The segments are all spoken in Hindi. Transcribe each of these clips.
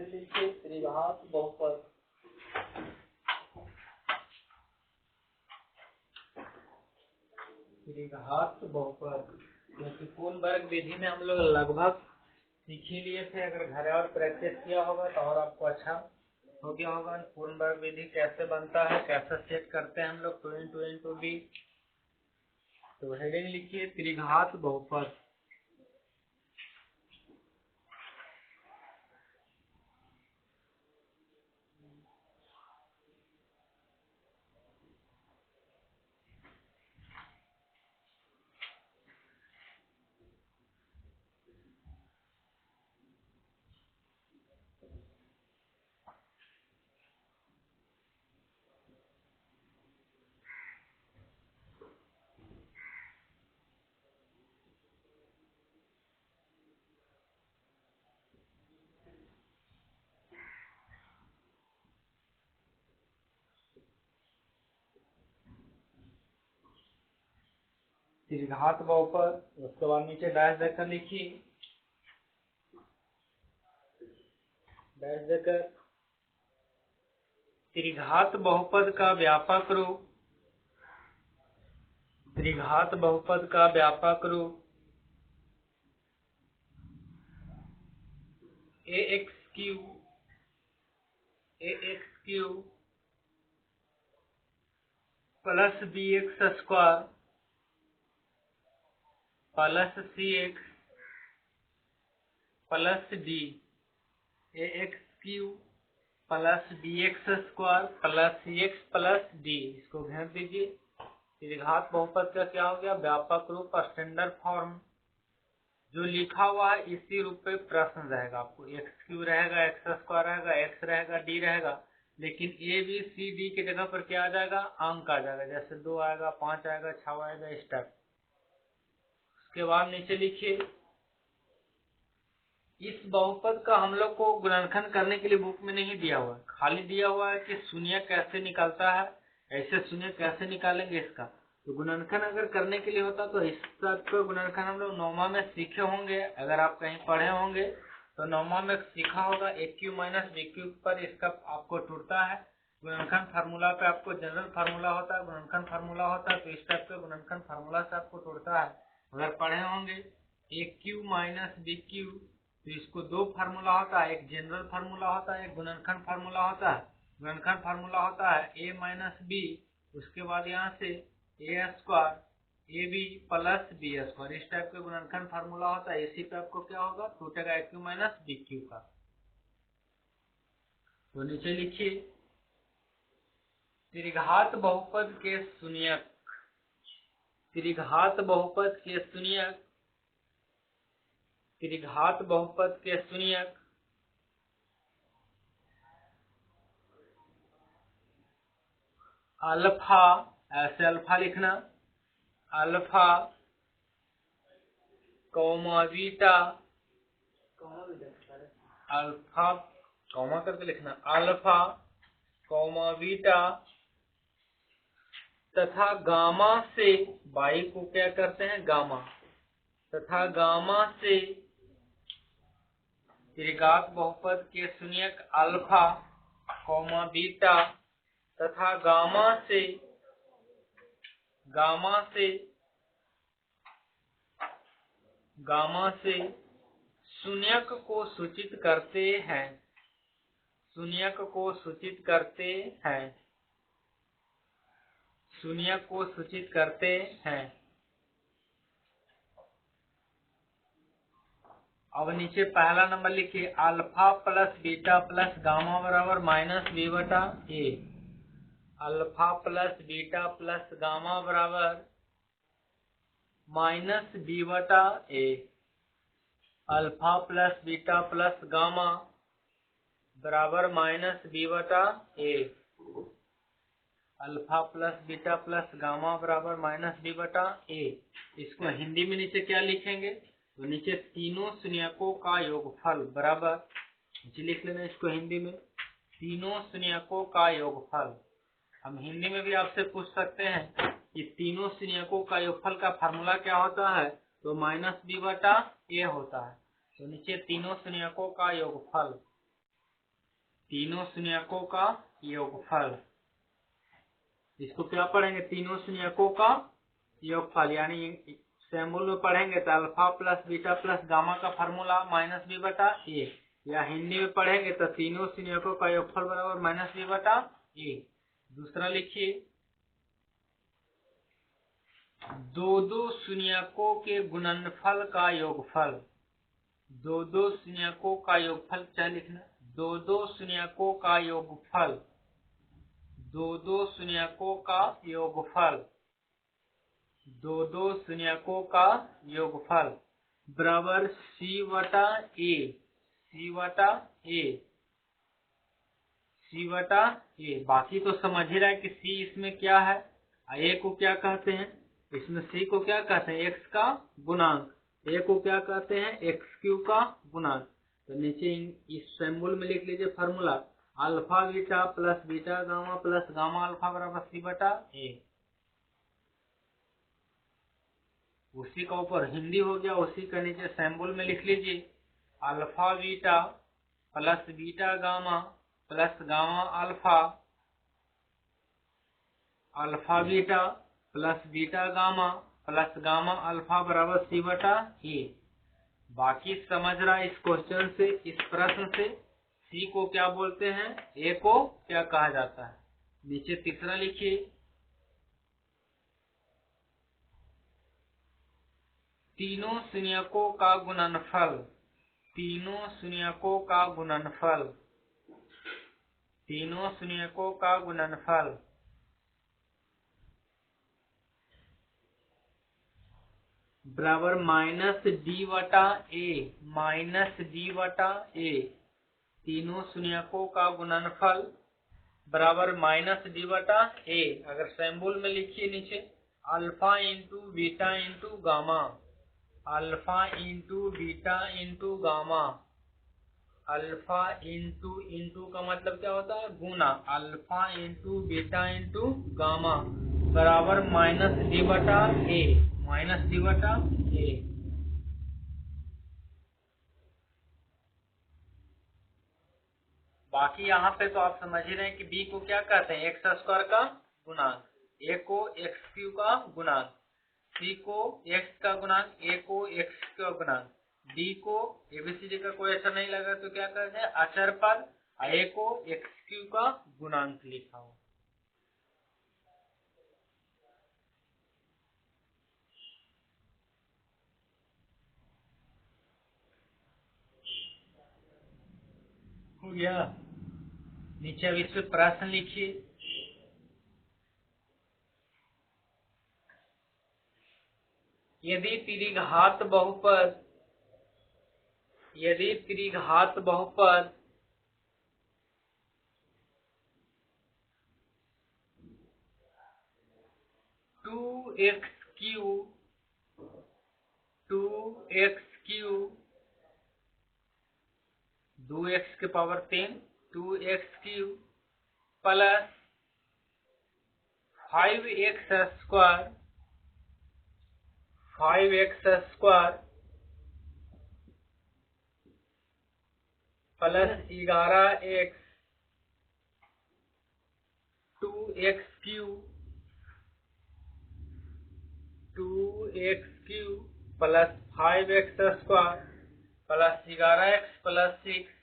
लिखिए त्रिघात बहुपद। त्रिघात बहुपद क्योंकि पूर्ण वर्ग विधि में हम लोग लगभग सीख ही लिए थे। अगर घर और प्रैक्टिस किया होगा तो और आपको अच्छा हो गया होगा। पूर्ण वर्ग विधि कैसे बनता है, कैसे सेट करते हैं हम लोग 2 into b। तो हेडिंग लिखिए त्रिघात बहुपद। त्रिघात बहुपद, उसके बाद नीचे डैश देकर लिखिए, डैश देकर त्रिघात बहुपद का व्यापक रूप, त्रिघात बहुपद का व्यापक रूप ax cube plus bx square plus cx plus d, ax cube plus bx square plus cx plus d, इसको घेर दीजिए। त्रिघात बहुपद का क्या हो गया? व्यापक रूप, स्टैंडर्ड फॉर्म। जो लिखा हुआ है इसी रूप पे प्रश्न रहेगा। आपको एक्स क्यूब रहेगा, एक्स स्क्वायर रहेगा, एक्स रहेगा, डी रहेगा, लेकिन ए बी सी डी की जगह पर क्या आ जाएगा? अंक आ जाएगा। जैसे 2 आएगा, 5 आएगा, 6 आएगा, इस टाइप। उसके बाद नीचे लिखिए, इस बहुपद का हम लोग को गुणनखंड करने के लिए बुक में नहीं दिया हुआ है, खाली दिया हुआ है कि शून्य कैसे निकलता है। ऐसे शून्य कैसे निकालेंगे इसका? तो गुणनखंड अगर करने के लिए होता तो इस टाइप का गुणनखंड हम लोग नौमा में सीखे होंगे। अगर आप कहीं पढ़े होंगे तो नौमा में सीखा होगा। ए क्यूब माइनस बी क्यूब पर इसका आपको टूटता है। गुणनखंड फार्मूला पे आपको जनरल फार्मूला होता है, गुणनखंड फार्मूला होता है, तो इस टाइप का गुणनखंड फार्मूला से आपको टूटता है। अगर पढ़े होंगे ए क्यूब माइनस बी क्यूब, तो इसको 2 फार्मूला होता है, एक जनरल फार्मूला होता है, एक गुणनखंड फार्मूला होता है। गुणनखंड फार्मूला होता है a माइनस बी, उसके बाद यहाँ से a square a b plus b square, इस टाइप का गुणनखंड फार्मूला होता है। इसी पे आपको क्या होगा? टूटेगा ए क्यू माइनस बी क्यू का। तो नीचे लिखिए, त्रिघात बहुपद के शून्यक, त्रिघात बहुपद के शून्यक, त्रिघात बहुपद के शून्यक अल्फा, ऐसे अल्फा लिखना, alpha comma beta, alpha comma करके लिखना, अल्फा कॉमा बीटा तथा गामा से, बाई को क्या करते हैं? गामा, तथा गामा से त्रिघात बहुपद के शून्यक अल्फा कॉमा बीटा तथा गामा से, गामा से, गामा से शून्यक को सूचित करते हैं, शून्यक को सूचित करते हैं, शून्यक को सूचित करते हैं। अब नीचे पहला नंबर लिखिए, alpha plus beta plus gamma बराबर माइनस बी बटा a. Alpha plus beta plus gamma बराबर माइनस बी बटा a. Alpha plus beta plus gamma बराबर माइनस बी बटा a. Alpha plus beta plus gamma बराबर माइनस बी बटा ए। इसको हिंदी में नीचे क्या लिखेंगे? तो नीचे तीनों शून्यकों का योगफल बराबर, नीचे लिख लेना इसको हिंदी में, तीनों शून्यकों का योगफल। हम हिंदी में भी आपसे पूछ सकते हैं कि तीनों शून्यकों का योगफल का फार्मूला क्या होता है? तो माइनस बी बटा ए होता है। तो नीचे तीनों शून्यकों का योगफल, तीनों शून्यकों का योगफल। इसको क्या पढ़ेंगे? तीनों शून्यकों का योगफल, यानी सैम्बुल में पढ़ेंगे तो alpha plus beta plus gamma का फार्मूला माइनस बी बटा ए, या हिंदी में पढ़ेंगे तो तीनों शून्यकों का योगफल बराबर माइनस बी बटा ए। दूसरा लिखिए, दो शून्यकों के गुणनफल का योगफल। दो शून्यकों का योगफल क्या लिखना? दो शून्यकों का योगफल, दो शून्यकों का योगफल, दो शून्यकों का योगफल बराबर सी बटा ए, सी बटा ए, सी बटा ए। बाकी तो समझ ही रहा है कि सी इसमें क्या है, ए को क्या कहते हैं, इसमें सी को क्या कहते हैं? एक्स का गुणांक। ए को क्या कहते हैं? एक्स क्यू का गुणांक। तो नीचे इस सिंबल में लिख लीजिए formula, alpha beta plus beta gamma plus gamma alpha बराबर सी बटा ए। उसी का ऊपर हिंदी हो गया, उसी का नीचे सिंबल में लिख लीजिए alpha beta plus beta gamma plus gamma alpha, alpha beta plus beta gamma plus gamma alpha बराबर सी बटा ए। बाकी समझ रहा है इस क्वेश्चन से, इस प्रश्न से सी को क्या बोलते हैं, ए को क्या कहा जाता है। नीचे तीसरा लिखिए, तीनों शून्यकों का गुणनफल, तीनों शून्यकों का गुणनफल, तीनों शून्यकों का गुणनफल बराबर माइनस डी बटा ए, माइनस डी बटा ए। तीनों शून्यकों का गुणनफल बराबर माइनस डी बटा ए। अगर सिंबल में लिखिए नीचे alpha into beta into gamma, alpha into beta into gamma, alpha into into का मतलब क्या होता है? गुना। Alpha into beta into gamma बराबर माइनस डी बटा ए, माइनस डी बटा ए। बाकी यहाँ पे तो आप समझ ही रहे हैं कि बी को क्या कहते हैं? एक्स स्क्वायर का गुणांक, ए को एक्स क्यू का गुणांक, सी को एक्स का गुणांक, ए को एक्स का गुणांक, डी को एबीसीडी का कोई असर नहीं लगा तो क्या कहते हैं? अचर पद। ए को एक्स क्यू का गुणांक लिखा हो गया। नीचे अब इस पे प्रश्न लिखिए, यदि त्रिघात बहुपद, यदि त्रिघात बहुपद 2x³ 2x³ 2x के power 3 2x³ plus 5x² 5x² plus 11x 2x³ 2x³ plus 5x² plus 11x plus 6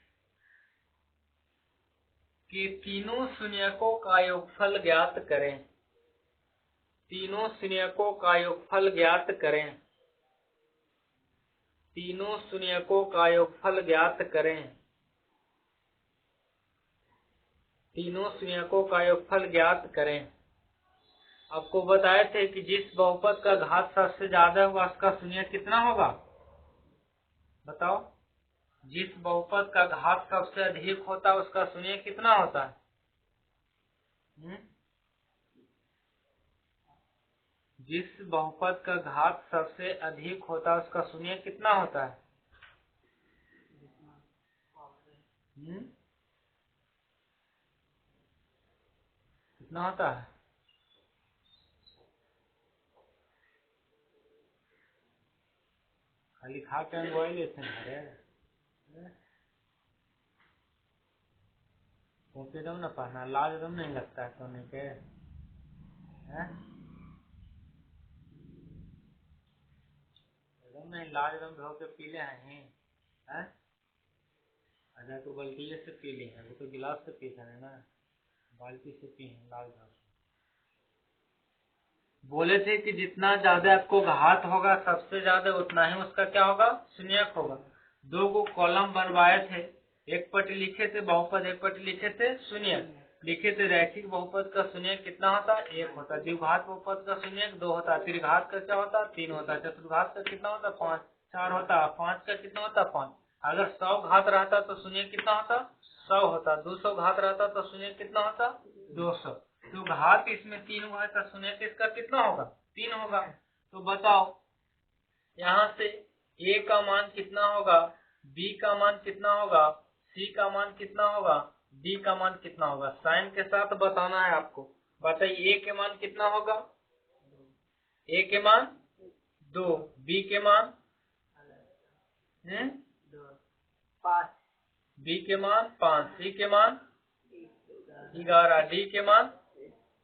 के तीनों शून्यकों का योगफल ज्ञात करें। तीनों शून्यकों का योगफल ज्ञात करें। तीनों शून्यकों का योगफल ज्ञात करें। तीनों शून्यकों का योगफल ज्ञात करें। आपको बताए थे कि जिस बहुपद का घात सबसे ज्यादा होगा उसका शून्य कितना होगा? बताओ। जिस बहुपद का घात सबसे अधिक होता है उसका शून्य कितना होता है? जिस बहुपद का घात सबसे अधिक होता है उसका शून्य कितना होता है? कितना होता है? खाली खा के अंगवाई लेते हैं। टोपी एकदम ना पहना, लाज एकदम नहीं लगता है सोने के, हैं? एकदम नहीं, लाज एकदम धो के पीले हैं, हैं? अच्छा तो बाल्टी से पी ली है, वो तो गिलास से पी है ना, बाल्टी से पी है लाल घास। बोले थे कि जितना ज्यादा आपको घात होगा सबसे ज्यादा उतना ही उसका क्या होगा, शून्यक होगा। दो को कॉलम बनवाए थे, एक पट्टी लिखे थे बहुपद, एक पट्टी लिखे थे शून्यक। लिखे थे रैखिक बहुपद का शून्यक कितना होता, एक होता। द्विघात बहुपद का शून्यक दो होता। त्रिघात का क्या होता, तीन होता। चतुर्घात का कितना होता, पाँच, चार होता। पाँच का कितना होता, पाँच। अगर 100 घात रहता तो शून्य कितना होता, 100 होता। 200 घात रहता तो शून्य कितना होता, 200। तो घात इसमें 3 हुआ है तो शून्य इसका कितना होगा, 3 होगा। तो बताओ यहाँ से ए का मान कितना होगा, बी का मान कितना होगा, सी का मान कितना होगा, डी का मान कितना होगा। साइन के साथ बताना है आपको। बताइए ए के मान कितना होगा, ए के मान 2, बी के मान 5, बी के मान 5, सी के मान 11, डी के मान।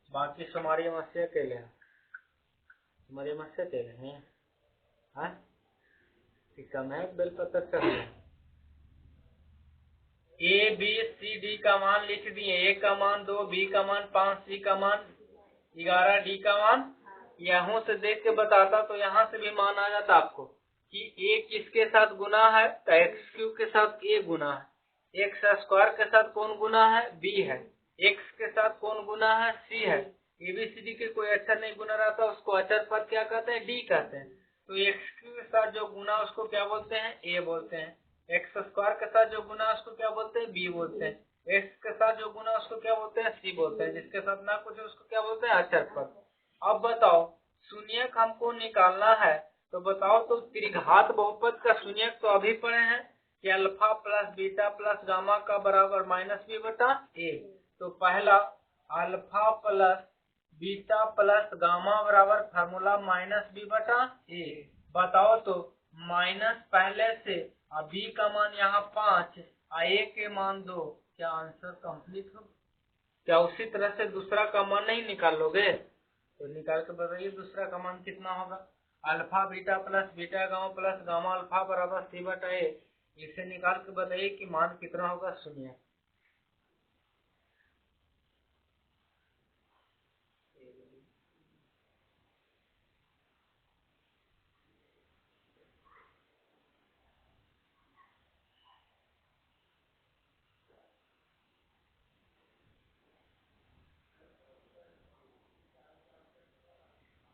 बाकी सुमारी समस्या के लिए हमारी समस्या के लिए है कम है, बेल पत्थर चल रहा है। ए बी सी डी का मान लिख दिए, ए का मान 2, बी का मान 5, सी का मान 11, डी का मान। यहाँ से देख के बताता तो यहाँ से भी मान आ जाता आपको कि ए किसके साथ गुना है, तो एक्स क्यूब के साथ ए गुना है। एक्स स्क्वायर के साथ कौन गुना है, बी है। एक्स के साथ कौन गुना है, सी है। एबीसीडी के कोई अक्षर नहीं गुना रहता, उसको अक्षर पद क्या कहते हैं, डी कहते हैं। तो एक्स क्यूब के साथ जो गुना उसको क्या बोलते हैं, ए बोलते हैं। एक्स स्क्वायर के साथ जो गुना उसको क्या बोलते हैं, बी बोलते हैं। एक्स के साथ जो गुना उसको क्या बोलते हैं, सी बोलते हैं। जिसके साथ ना कुछ उसको क्या बोलते हैं, अक्षर पद। अब बताओ शून्यक हमको निकालना है, तो बताओ तो त्रिघात बहुपद का शून्यक तो अभी पढ़े हैं कि alpha plus beta plus gamma का बराबर माइनस बी बटा ए। तो पहला alpha plus beta plus gamma बराबर फार्मूला माइनस बी बटा ए। बताओ तो माइनस पहले से, बी का मान यहाँ 5, ए के मान 2, क्या आंसर कंप्लीट हो। क्या उसी तरह से दूसरा का मान नहीं निकाल लोगे, तो निकाल के बताइए दूसरा का मान कितना होगा। Alpha beta plus beta gamma plus gamma alpha बराबर सी बटा ए। इसे निकाल के बताइए कि मान कितना होगा, शून्य।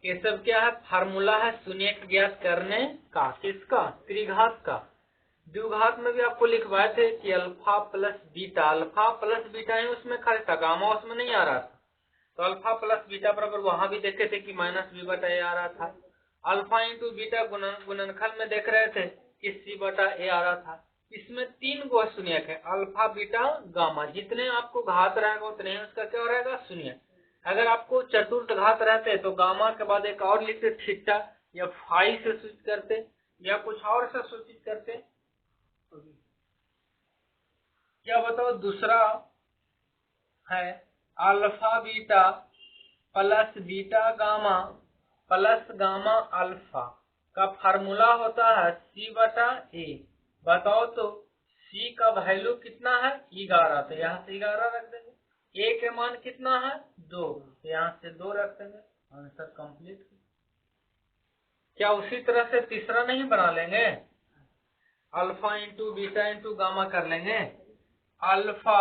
ये सब क्या है, फार्मूला है शून्य ज्ञात करने का, किसका, त्रिघात का। द्विघात में भी आपको लिखवाए थे कि अल्फा प्लस बीटा ही उसमें खड़े था, गामा उसमें नहीं आ रहा था। तो अल्फा प्लस बीटा बराबर वहां भी देखे थे कि माइनस बी बटा ए आ रहा था। अल्फा इंटू बीटा गुणनखंड में देख रहे थे कि सी बटा ए आ रहा था। इसमें 3 गो शून्यक है, अल्फा बीटा गामा। जितने आपको घात रहेगा उतने ही उसका क्या रहेगा, शून्य। अगर आपको चतुर्थ घात रहते तो गामा के बाद एक और लिखते थीटा, या फाई से सूचित करते, या कुछ और से सूचित करते। क्या बताओ दूसरा है alpha beta plus beta gamma plus gamma alpha का फार्मूला होता है सी बटा ए। बताओ तो सी का वैल्यू कितना है, 11, तो यहाँ से 11 रख देंगे। ए के मान कितना है, 2, तो यहाँ से 2 रख देंगे। Answer complete. क्या उसी तरह से तीसरा नहीं बना लेंगे, alpha into beta into gamma कर लेंगे। Alpha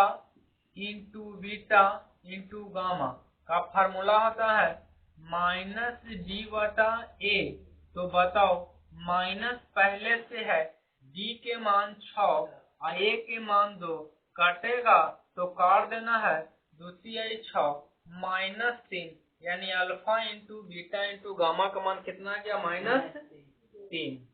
into beta into gamma का फार्मूला होता है माइनस डी बटा ए। तो बताओ माइनस पहले से है, डी के मान 6 और ए के मान 2, काटेगा तो काट देना है, 2 6 -3, यानी alpha into beta into gamma का मान कितना आ गया, -3।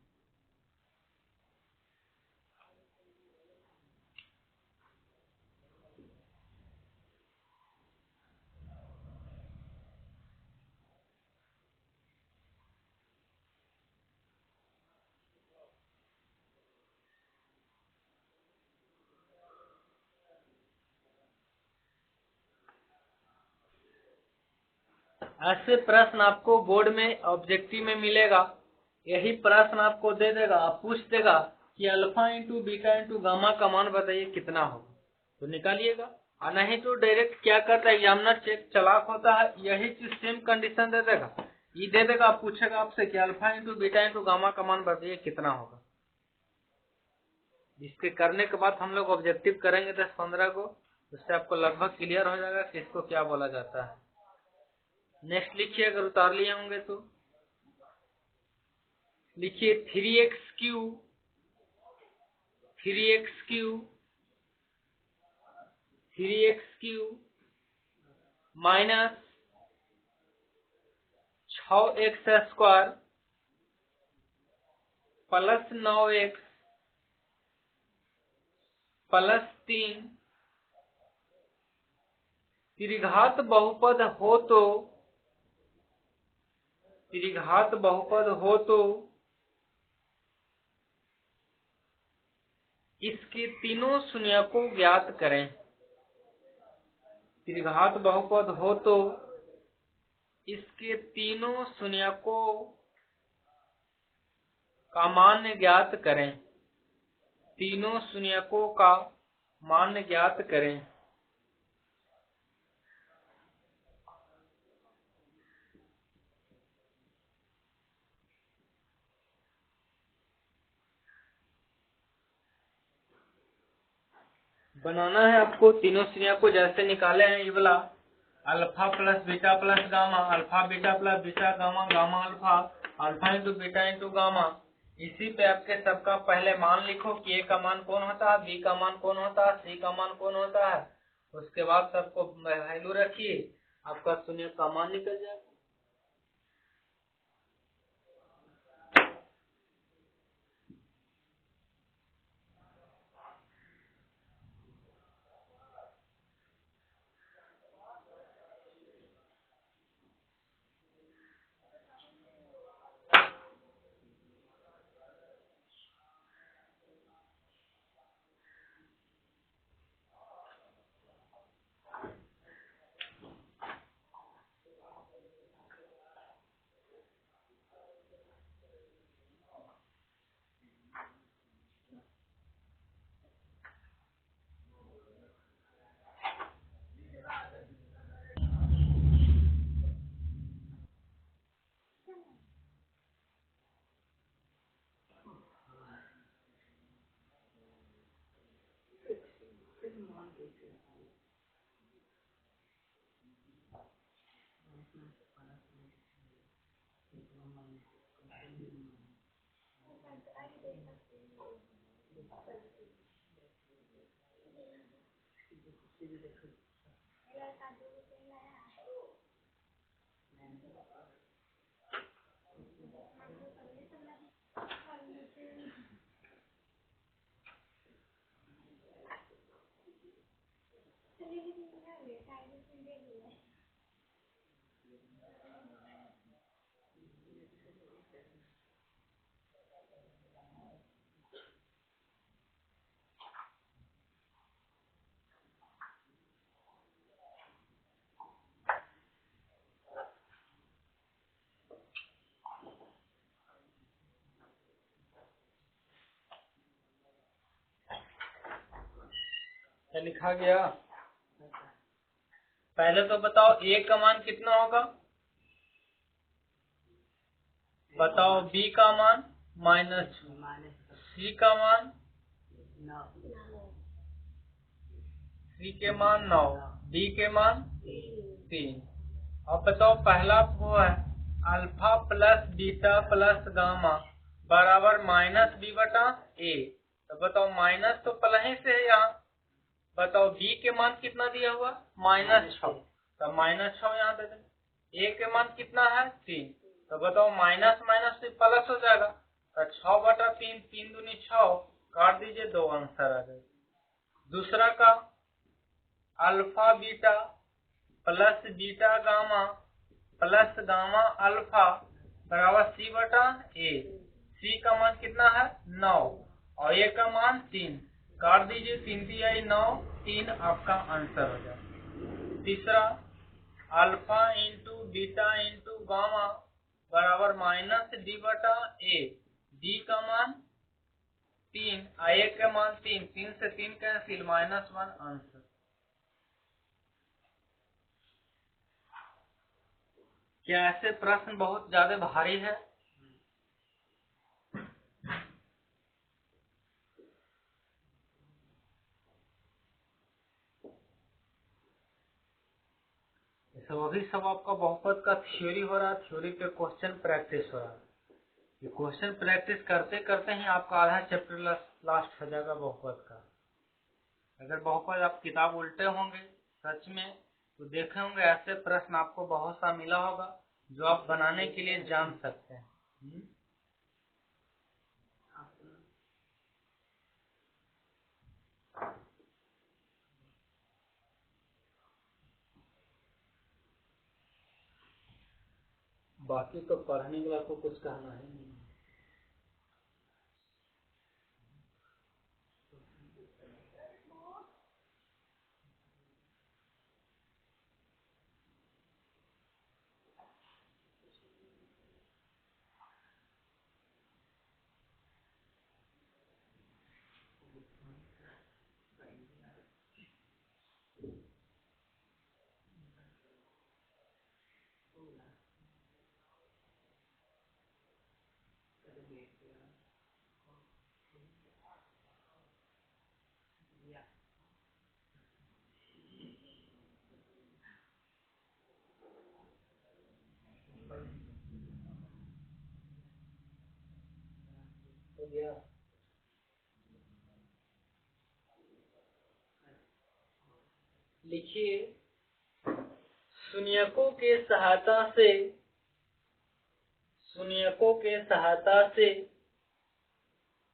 ऐसे प्रश्न आपको बोर्ड में ऑब्जेक्टिव में मिलेगा। यही प्रश्न आपको दे देगा, आप पूछ देगा कि alpha into beta into gamma का मान बताइए कितना होगा, तो निकालिएगा। और नहीं तो डायरेक्ट क्या करता है एग्जामिनर, चेक चालाक होता है, यही चीज सेम कंडीशन दे देगा, ये दे देगा, आप पूछेगा आपसे कि alpha into beta into gamma का मान बताइए कितना होगा। इसके करने के बाद हम लोग ऑब्जेक्टिव करेंगे 10-15 को, उससे आपको लगभग क्लियर हो जाएगा कि इसको क्या बोला जाता है। नेक्स्ट लिखिए, अगर उतार लिए होंगे तो लिखिए 3x cube minus 6x square plus 9x plus 3 त्रिघात बहुपद हो तो इसके तीनों शून्य को ज्ञात करें। त्रिघात बहुपद हो तो इसके तीनों शून्य को का मान ज्ञात करें। तीनों शून्यकों का मान ज्ञात करें। बनाना है आपको तीनों शून्य को, जैसे निकाले हैं ये वाला alpha plus beta plus gamma, alpha beta plus beta gamma, gamma alpha, alpha into beta into gamma. इसी पे आपके सबका पहले मान लिखो कि ए का मान कौन होता है, बी का मान कौन होता है, सी का मान कौन होता है। उसके बाद सबको वैल्यू रखिए, आपका शून्य का मान निकल जाएगा। क्या लिखा गया? पहले तो बताओ ए का मान कितना होगा, बताओ बी का मान माइनस, सी का मान, सी के मान 9, डी के मान 3। अब बताओ पहला वो है alpha plus beta plus gamma बराबर माइनस बी बटा ए। तो बताओ माइनस तो पहले से है यहाँ। बताओ बी के मान कितना दिया हुआ -6, तो -6 यहाँ दे देंगे। ए के मान कितना है 3, तो बताओ माइनस माइनस से प्लस हो जाएगा, तो 6 बटा 3, 3 दूनी 6, काट दीजिए, 2 आंसर आ जाएगा। दूसरा का alpha beta plus beta gamma plus gamma alpha बराबर सी बटा ए। सी का मान कितना है 9 और ए का मान 3, काट दीजिए, 3 3 9, 3 आपका आंसर हो जाए। तीसरा alpha into beta into gamma बराबर माइनस डी बटा ए। डी का मान 3, ए का मान 3, 3 से 3 कैंसिल, -1 आंसर। क्या ऐसे प्रश्न बहुत ज्यादा भारी है? अभी सब आपका बहुपद का थ्योरी हो रहा है, थ्योरी पे क्वेश्चन प्रैक्टिस हो रहा है। ये क्वेश्चन प्रैक्टिस करते करते ही आपका आधा चैप्टर लास्ट हो जाएगा बहुपद का। अगर बहुपद आप किताब उल्टे होंगे सच में तो देखे होंगे ऐसे प्रश्न आपको बहुत सा मिला होगा जो आप बनाने के लिए जान सकते हैं। बाकी तो पढ़ने वाला को कुछ कहना है नहीं। लिखिए, शून्यकों के सहायता से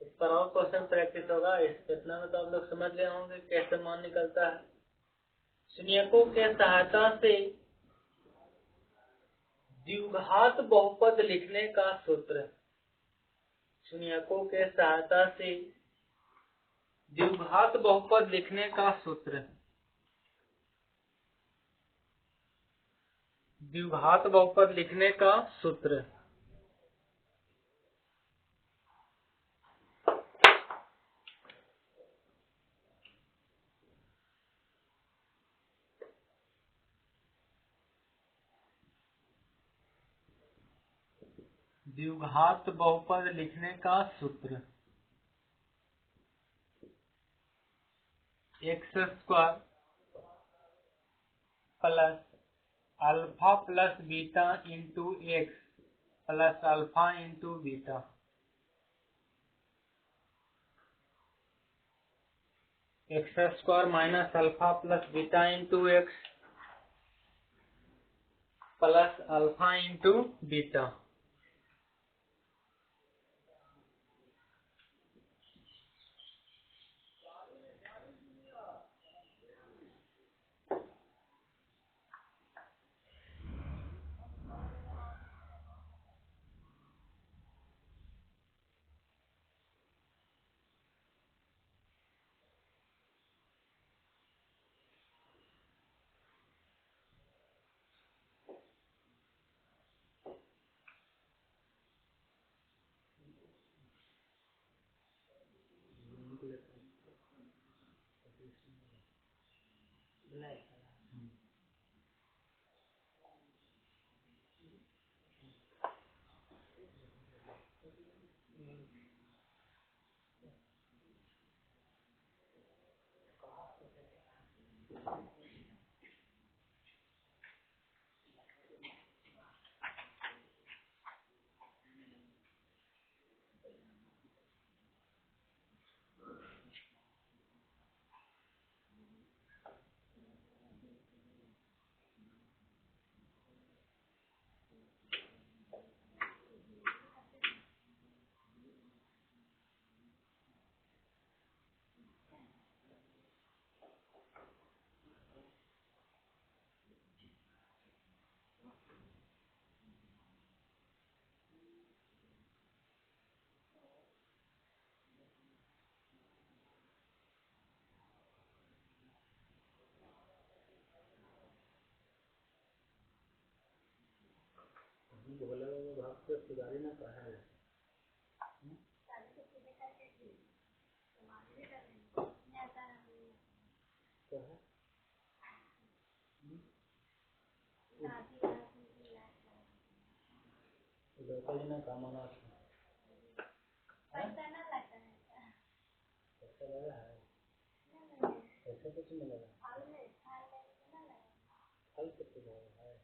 इस पर और क्वेश्चन प्रैक्टिस होगा। इतना में तो आप लोग समझ गए होंगे कैसे मान निकलता है। शून्यकों के सहायता से द्विघात बहुपद लिखने का सूत्र। शून्यकों के सहायता से द्विघात बहुपद लिखने का सूत्र। द्विघात बहुपद लिखने का सूत्र। द्विघात बहुपद लिखने का सूत्र। X square plus alpha plus beta into x plus alpha into beta. X square minus alpha plus beta into x plus alpha into beta. Bhole Baba भक्त पुजारी ने कहा है जी ने कहा मना पैसा लगा है पैसा कुछ नहीं लगा फल कुछ लगा है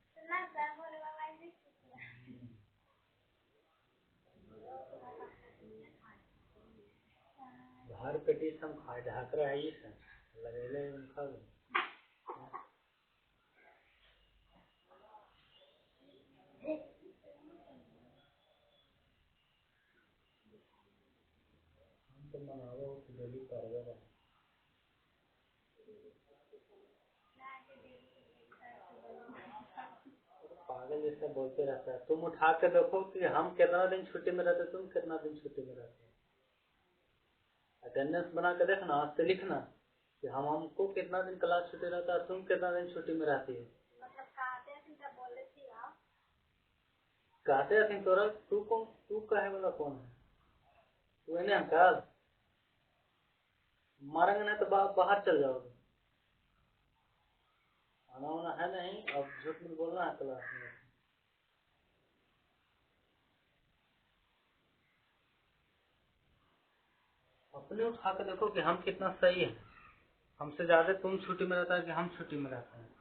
बाहर पेटी सब खा ढाक रहा है ये सब लगेले खा लो हम तो मनाओ डेली पार्लर है पागल जैसा बोलते रहता है तुम उठा के देखो कि हम कितना दिन छुट्टी में रहते तुम कितना दिन छुट्टी में रहते अटेंडेंस बना के देखना आज से लिखना कि हमको कितना दिन क्लास छुट्टी रहता है तुम कितना दिन छुट्टी में रहती है कहते हैं तोरा तू कहे वाला कौन है तू है ना अंकल मारेंगे नहीं तो बाहर चल जाओगे आना वाना है नहीं अब झूठ में बोलना है क्लास में अपने उठा के देखो कि हम कितना सही है हमसे ज्यादा तुम छुट्टी में रहता है कि हम छुट्टी में रहते हैं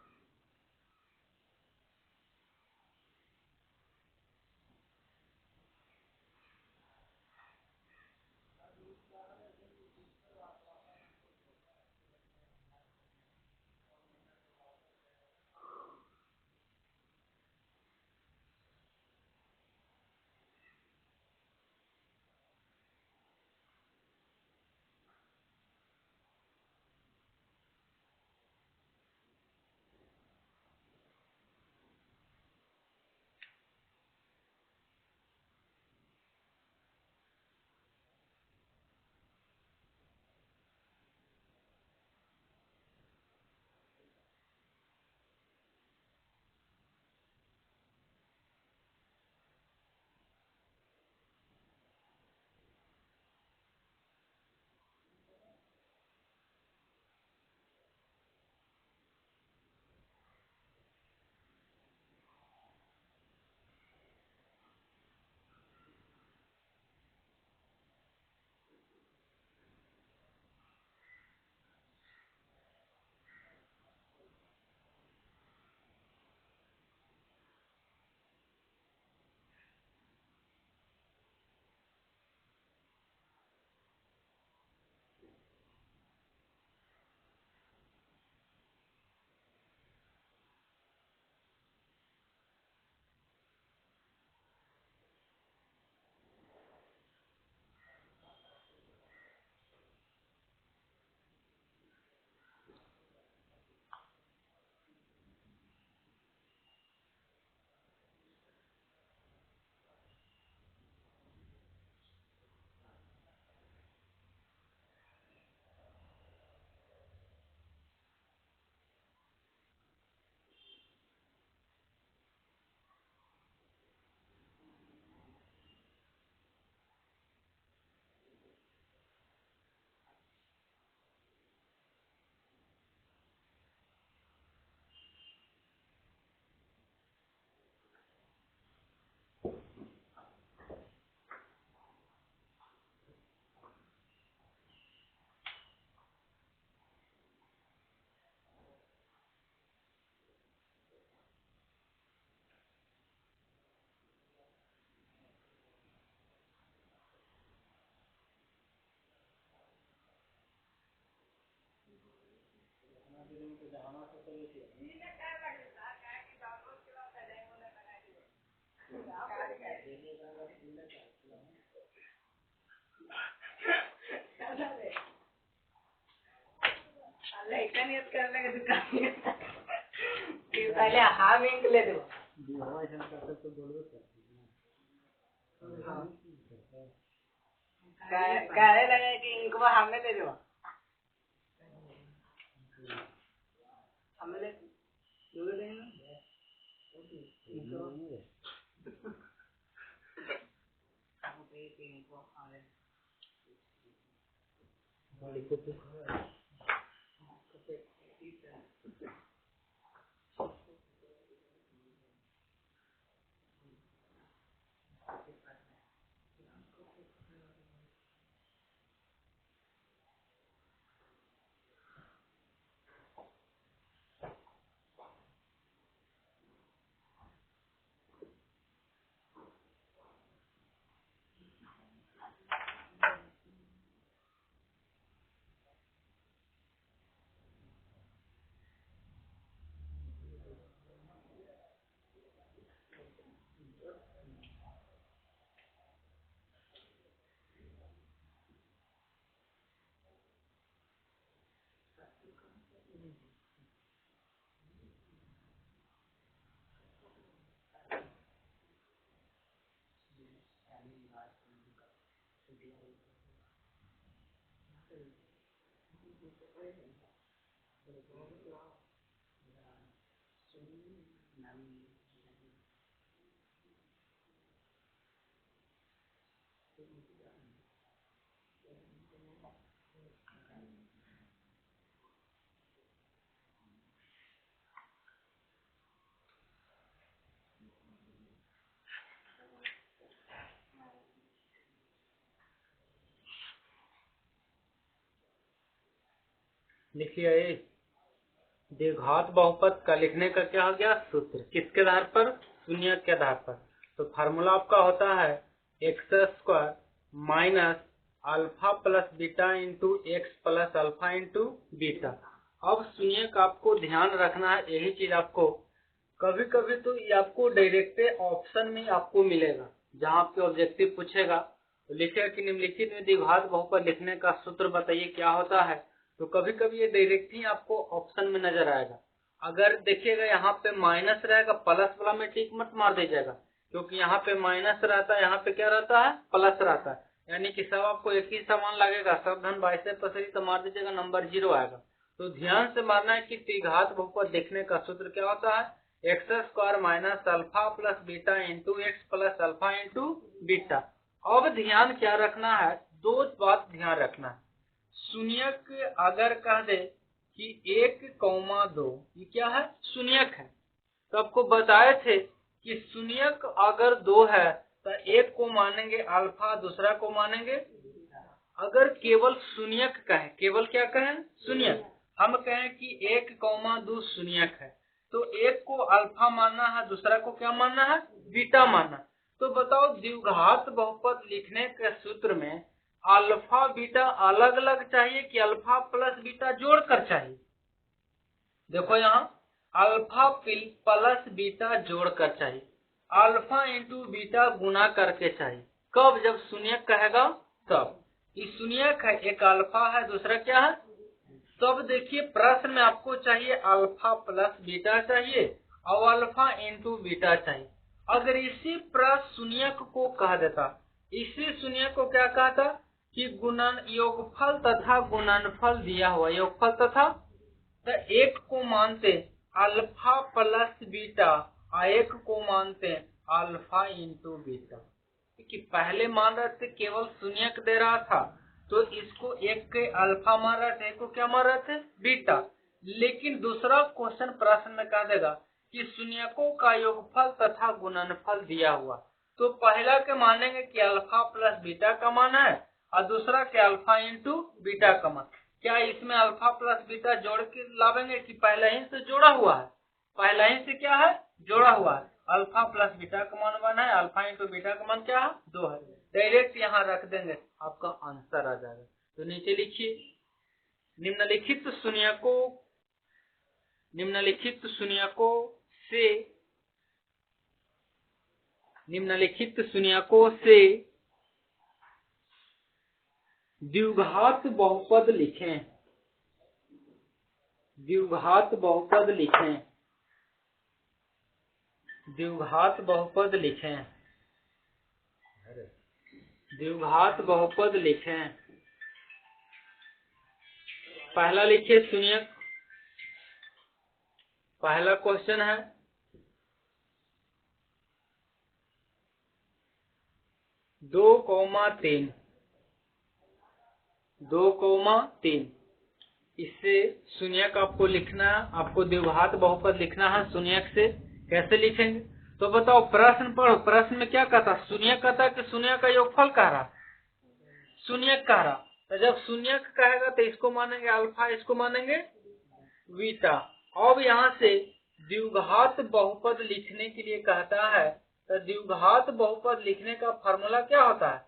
पहले हाँ विंक ले दो कहे लगे कि इनको हमें ले दो हमें ले कि इनको हमें लिखिए। द्विघात बहुपद का लिखने का क्या हो गया सूत्र, किसके आधार पर, शून्य के आधार पर। तो फार्मूला आपका होता है x square minus alpha plus beta into x plus alpha into beta. अब शून्य का आपको ध्यान रखना है, यही चीज आपको कभी कभी तो ये आपको डायरेक्ट ऑप्शन में आपको मिलेगा, जहाँ पे ऑब्जेक्टिव पूछेगा तो लिखेगा कि निम्नलिखित में द्विघात बहुपद लिखने का सूत्र बताइए क्या होता है। तो कभी कभी ये डायरेक्ट ही आपको ऑप्शन में नजर आएगा। अगर देखिएगा यहाँ पे माइनस रहेगा, प्लस वाला में टिक मत मार दीजिएगा, क्योंकि यहाँ पे माइनस रहता है, यहाँ पे क्या रहता है, प्लस रहता है, यानी कि सब आपको एक ही समान लगेगा। सब धन 22 पसरी तो मार दीजिएगा, नंबर 0 आएगा। तो ध्यान से मारना है कि द्विघात बहुपद लिखने का सूत्र क्या होता है, x square minus alpha plus beta into x plus alpha into beta. अब ध्यान क्या रखना है, दो बात ध्यान रखना है। शून्यक अगर कह दे कि 1,2, ये क्या है, शून्यक है। तो आपको बताए थे कि शून्यक अगर 2 है तो एक को मानेंगे अल्फा, दूसरा को मानेंगे। अगर केवल शून्यक कहें, केवल क्या कहें, शून्यक, हम कहें कि 1,2 शून्यक है, तो एक को अल्फा मानना है, दूसरा को क्या मानना है, बीटा मानना। तो बताओ द्विघात बहुपद लिखने के सूत्र में अल्फा बीटा अलग अलग चाहिए कि अल्फा प्लस बीटा जोड़कर चाहिए। देखो यहाँ अल्फा प्लस बीटा जोड़कर चाहिए, अल्फा इंटू बीटा गुना करके चाहिए। कब, जब शून्यक कहेगा तब। इस शून्यक है, एक अल्फा है, दूसरा क्या है। तब देखिए प्रश्न में आपको चाहिए अल्फा प्लस बीटा चाहिए और अल्फा इंटू बीटा चाहिए। अगर इसी प्रश्न शून्यक को कह देता, इसी शून्यक को क्या कहता कि गुणन योगफल तथा गुणनफल दिया हुआ, योगफल तथा, तो एक को मानते अल्फा प्लस बीटा और एक को मानते अल्फा इंटू बीटा। कि पहले मान रहे थे केवल शून्यक दे रहा था तो इसको एक के अल्फा मान रहे थे, एक को क्या मान रहे थे, बीटा। लेकिन दूसरा क्वेश्चन प्रश्न में कह देगा कि शून्यकों का योगफल तथा गुणनफल दिया हुआ, तो पहला के मानेंगे कि अल्फा प्लस बीटा का मान है और दूसरा के अल्फा इंटू बीटा का मान। क्या इसमें अल्फा प्लस बीटा जोड़ के लावेंगे कि पहले ही से जोड़ा हुआ है, पहले ही से क्या है, जोड़ा हुआ है। अल्फा प्लस बीटा का मान 1 है, अल्फा इंटू बीटा का मान क्या है, 2 है। डायरेक्ट यहाँ रख देंगे, आपका आंसर आ जाएगा। तो नीचे लिखिए निम्नलिखित शून्यकों से द्विघात बहुपद लिखें, द्विघात बहुपद लिखें, द्विघात बहुपद लिखें, द्विघात बहुपद लिखें। पहला लिखिए शून्यक, पहला क्वेश्चन है, 2,3 2,3 इससे शून्यक आपको लिखना, आपको द्विघात बहुपद लिखना है शून्यक से। कैसे लिखेंगे तो बताओ, प्रश्न पढ़ो। प्रश्न में क्या कहता, शून्यक कहता कि शून्य का योगफल कह रहा, शून्यक कह रहा। तो जब शून्यक कहेगा तो इसको मानेंगे अल्फा, इसको मानेंगे बीटा। अब यहाँ से द्विघात बहुपद लिखने के लिए कहता है, तो द्विघात बहुपद लिखने का फॉर्मूला क्या होता है,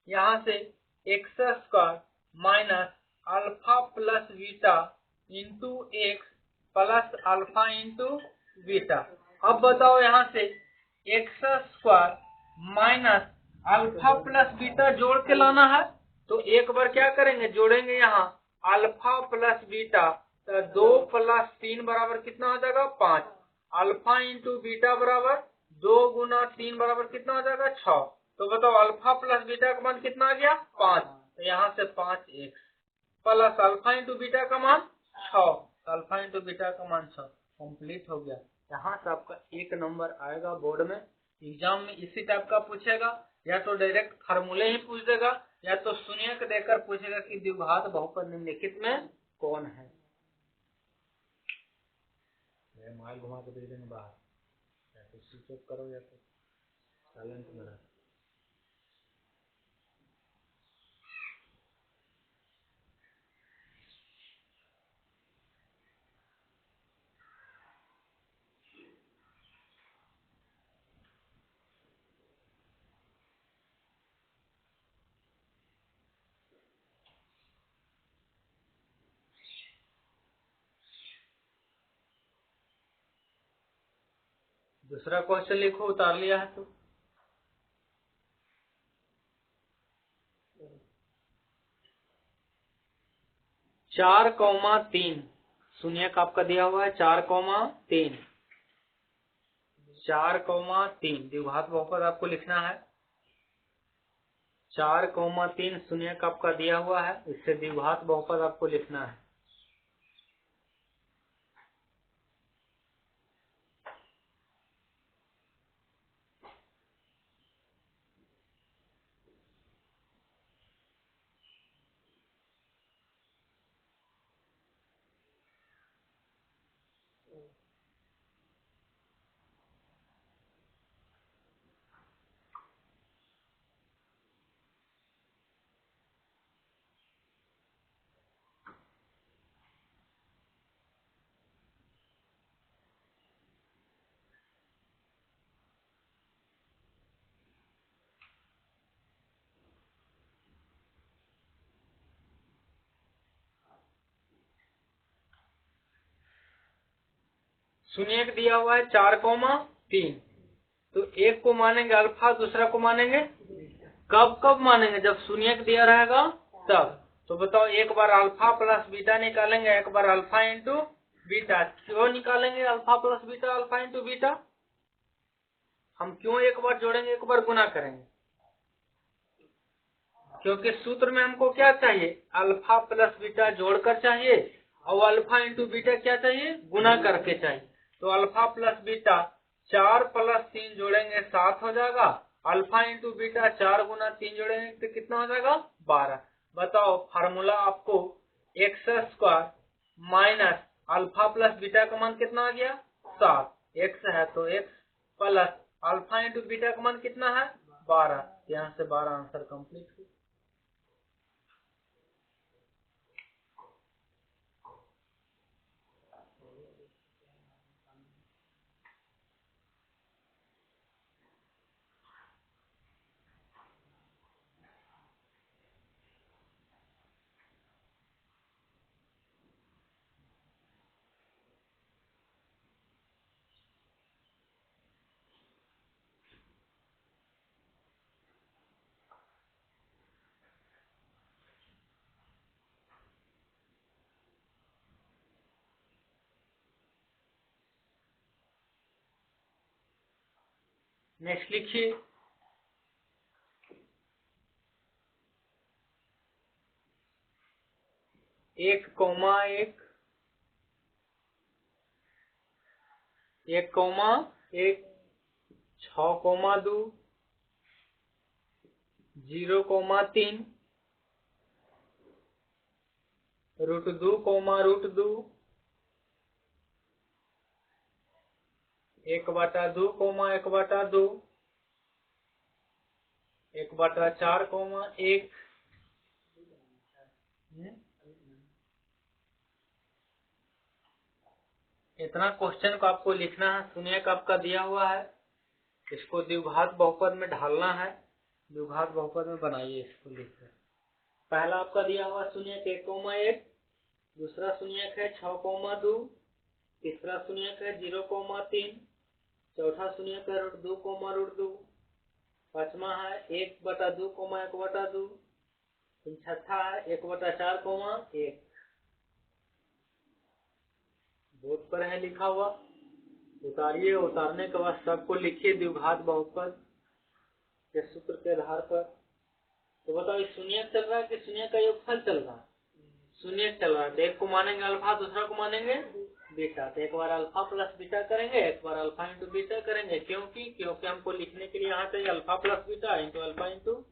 यहाँ से x² minus alpha plus beta into x plus alpha into beta. अब बताओ, यहाँ से x² minus alpha plus beta जोड़ के लाना है, तो एक बार क्या करेंगे, जोड़ेंगे यहाँ अल्फा प्लस बीटा, तो 2 + 3 बराबर कितना हो जाएगा 5। अल्फा इंटू बीटा बराबर 2 × 3 बराबर कितना हो जाएगा 6। तो बताओ अल्फा प्लस बीटा का मान कितना आ गया 5। तो यहाँ से 5x plus alpha into beta का मान 6, अल्फा इंटू बीटा का मान 6 कंप्लीट हो गया। यहाँ से आपका 1 नंबर आएगा बोर्ड में। एग्जाम में इसी टाइप का पूछेगा, या तो डायरेक्ट फार्मूले ही पूछ देगा, या तो शून्यक देकर पूछेगा कि द्विघात बहुपद निम्नलिखित में कौन है। मोबाइल घुमा के दे देंगे बाहर, या तो स्विच ऑफ करो या तो साइलेंट में रहो। दूसरा क्वेश्चन लिखो, उतार लिया है तो। चार 4,3 शून्यक आपका दिया हुआ है 4,3 द्विघात बहुपद आपको लिखना है। 4,3 शून्यक आपका दिया हुआ है, इससे द्विघात बहुपद आपको लिखना है। शून्यक दिया हुआ है 4,3, तो एक को मानेंगे अल्फा, दूसरा को मानेंगे कब कब मानेंगे, जब शून्यक दिया रहेगा तब। तो बताओ, एक बार अल्फा प्लस बीटा निकालेंगे, एक बार अल्फा इंटू बीटा। क्यों निकालेंगे alpha plus beta, alpha into beta? हम क्यों एक बार जोड़ेंगे, एक बार गुना करेंगे? क्योंकि सूत्र में हमको क्या चाहिए, अल्फा प्लस बीटा जोड़कर चाहिए, और अल्फा इंटू बीटा क्या चाहिए, गुना करके चाहिए। तो अल्फा प्लस बीटा 4 + 3 जोड़ेंगे 7 हो जाएगा। अल्फा इंटू बीटा 4 × 3 जोड़ेंगे तो कितना हो जाएगा 12। बताओ फार्मूला आपको x² minus alpha plus beta का मान कितना आ गया 7, x है तो x plus alpha into beta का मान कितना है 12। यहाँ से 12 आंसर कंप्लीट हुआ। नेक्स्ट लिखिए, एक कौमा 6,2 0,3 √2, √2 1/2, 1/2 1/4, 1। इतना क्वेश्चन को आपको लिखना है। शून्यक आपका दिया हुआ है, इसको द्विघात बहुपद में ढालना है। द्विघात बहुपद में बनाइए इसको लिखकर। पहला आपका दिया हुआ शून्यक 1,1, दूसरा शून्यक है 6,2, तीसरा शून्यक है 0,3, चौथा शून्यक है √2, √2, पांचवा है 1/2, 1/2, छठा है 1/4, 1। बोर्ड पर है लिखा हुआ, उतारिए। उतारने के बाद सबको लिखिए द्विघात बहुपद के सूत्र के आधार पर। तो बताओ शून्यक चल रहा है कि शून्य का योगफल चल रहा है? शून्यक चल रहा है। तो एक को मानेंगे अल्फा, दूसरा को मानेंगे बीटा। तो एक बार अल्फा प्लस बीटा करेंगे, एक बार अल्फा इंटू बीटा करेंगे। क्योंकि हमको लिखने के लिए यहाँ चाहिए alpha plus beta into alpha into.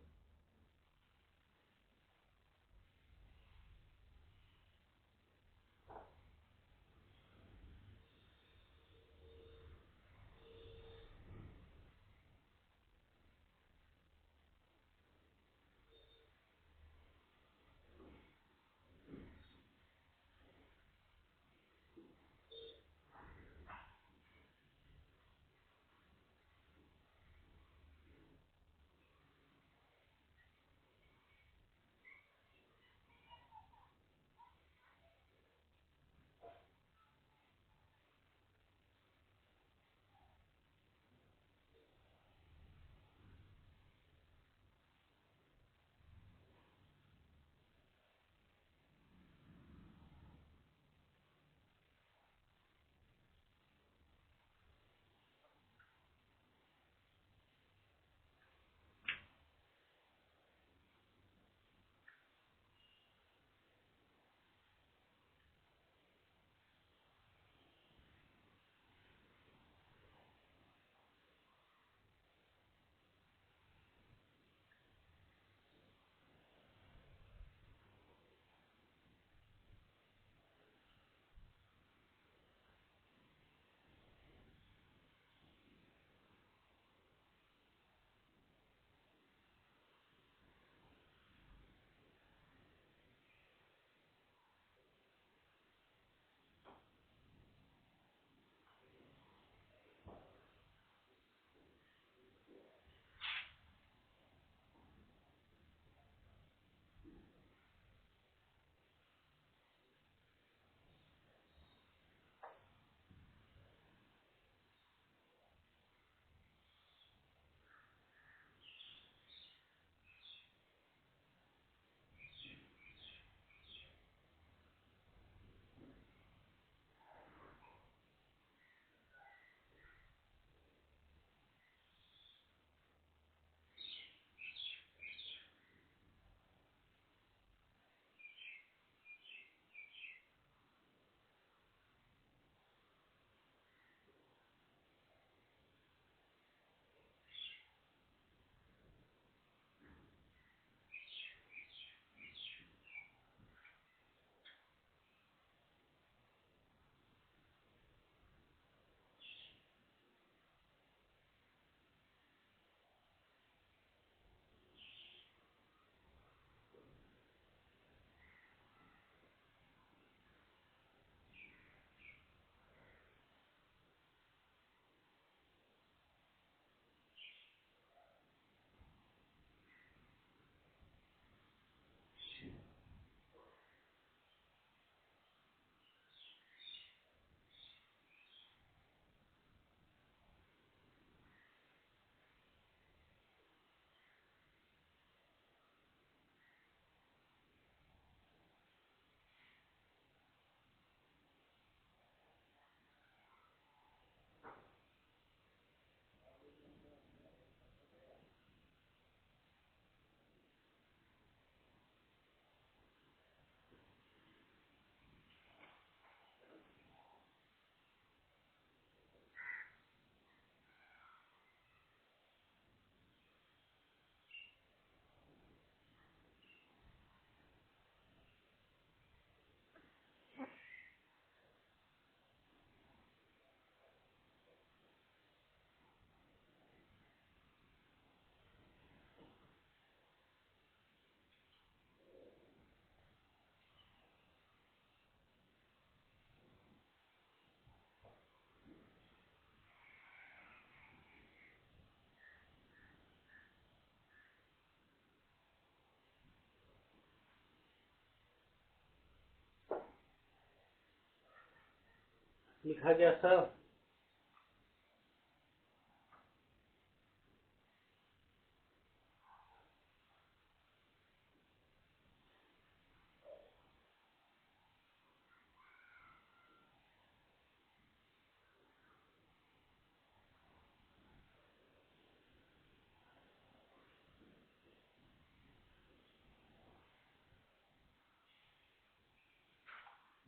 लिखा गया सब।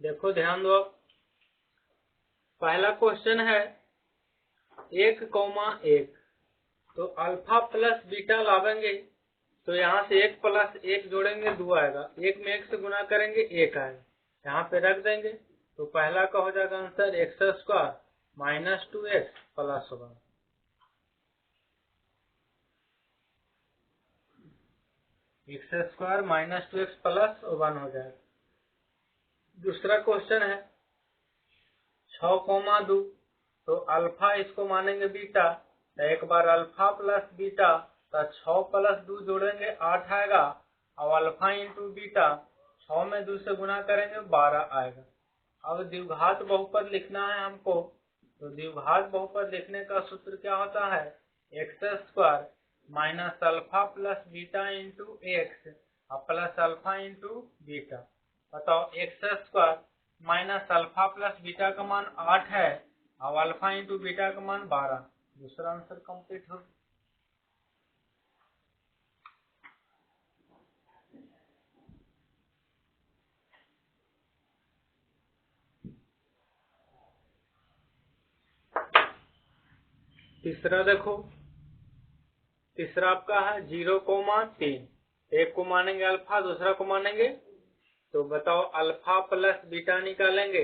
देखो ध्यान दो, पहला क्वेश्चन है 1,1, तो अल्फा प्लस बीटा लावेंगे तो यहाँ से 1 प्लस 1 जोड़ेंगे 2 आएगा, 1 में 1 से गुना करेंगे 1 आएगा, यहाँ पे रख देंगे तो पहला का हो जाएगा answer x² minus 2x plus 1। x² minus 2x plus 1 हो जाएगा। दूसरा क्वेश्चन है 6,2, तो अल्फा इसको मानेंगे बीटा, तो एक बार अल्फा प्लस बीटा, तो 6 प्लस 2 जोड़ेंगे 8 आएगा, और अल्फा इंटू बीटा 6 में 2 से गुना करेंगे 12 आएगा। अब द्विघात बहुपद लिखना है हमको, तो द्विघात बहुपद लिखने का सूत्र क्या होता है, x² minus alpha plus beta into x plus alpha into beta. बताओ x² minus alpha plus beta का मान 8 है और अल्फा इंटू बीटा का मान 12। दूसरा आंसर कंप्लीट हो। तीसरा देखो, तीसरा आपका है 0,3, एक को मानेंगे अल्फा, दूसरा को मानेंगे, तो बताओ अल्फा प्लस बीटा निकालेंगे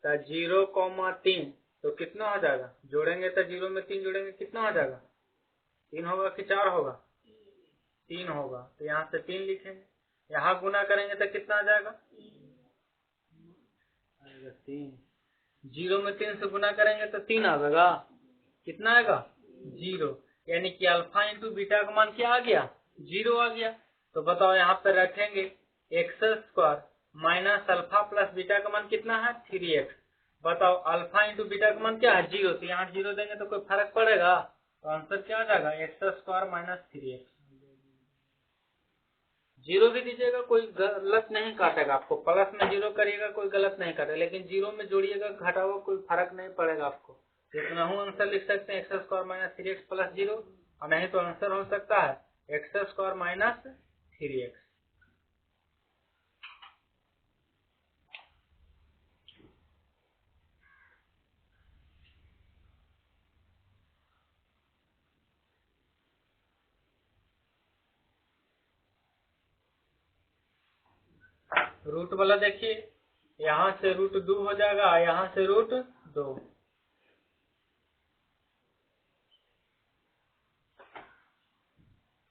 तो 0,3, तो कितना हो जाएगा, जोड़ेंगे तो 0 में 3 जोड़ेंगे कितना हो जाएगा, 3 होगा कि 4 होगा, 3 होगा, तो यहाँ से 3 लिखेंगे, यहाँ गुना करेंगे तो कितना आ जाएगा, 3, 0 में 3 से गुना करेंगे तो 3 आएगा, कितना आएगा 0, यानी कि अल्फा इंटू बीटा का मान क्या आ गया, 0 आ गया। तो बताओ यहाँ पे रखेंगे x² minus alpha plus beta का मान कितना है 3x। बताओ अल्फा इंटू बीटा का मान क्या है 0, तो यहाँ 0 देंगे तो कोई फर्क पड़ेगा, तो आंसर क्या आ जाएगा x² माइनस 3x। 0 भी दीजिएगा कोई गलत नहीं काटेगा, आपको प्लस में 0 करिएगा कोई गलत नहीं काटेगा, लेकिन 0 में जोड़िएगा घटाओ कोई फर्क नहीं पड़ेगा आपको। इतना हूँ आंसर लिख सकते हैं x² माइनस 3x प्लस 0, और नहीं तो आंसर हो सकता है x² माइनस 3x। रूट वाला देखिए, यहाँ से √2 हो जाएगा, यहाँ से √2।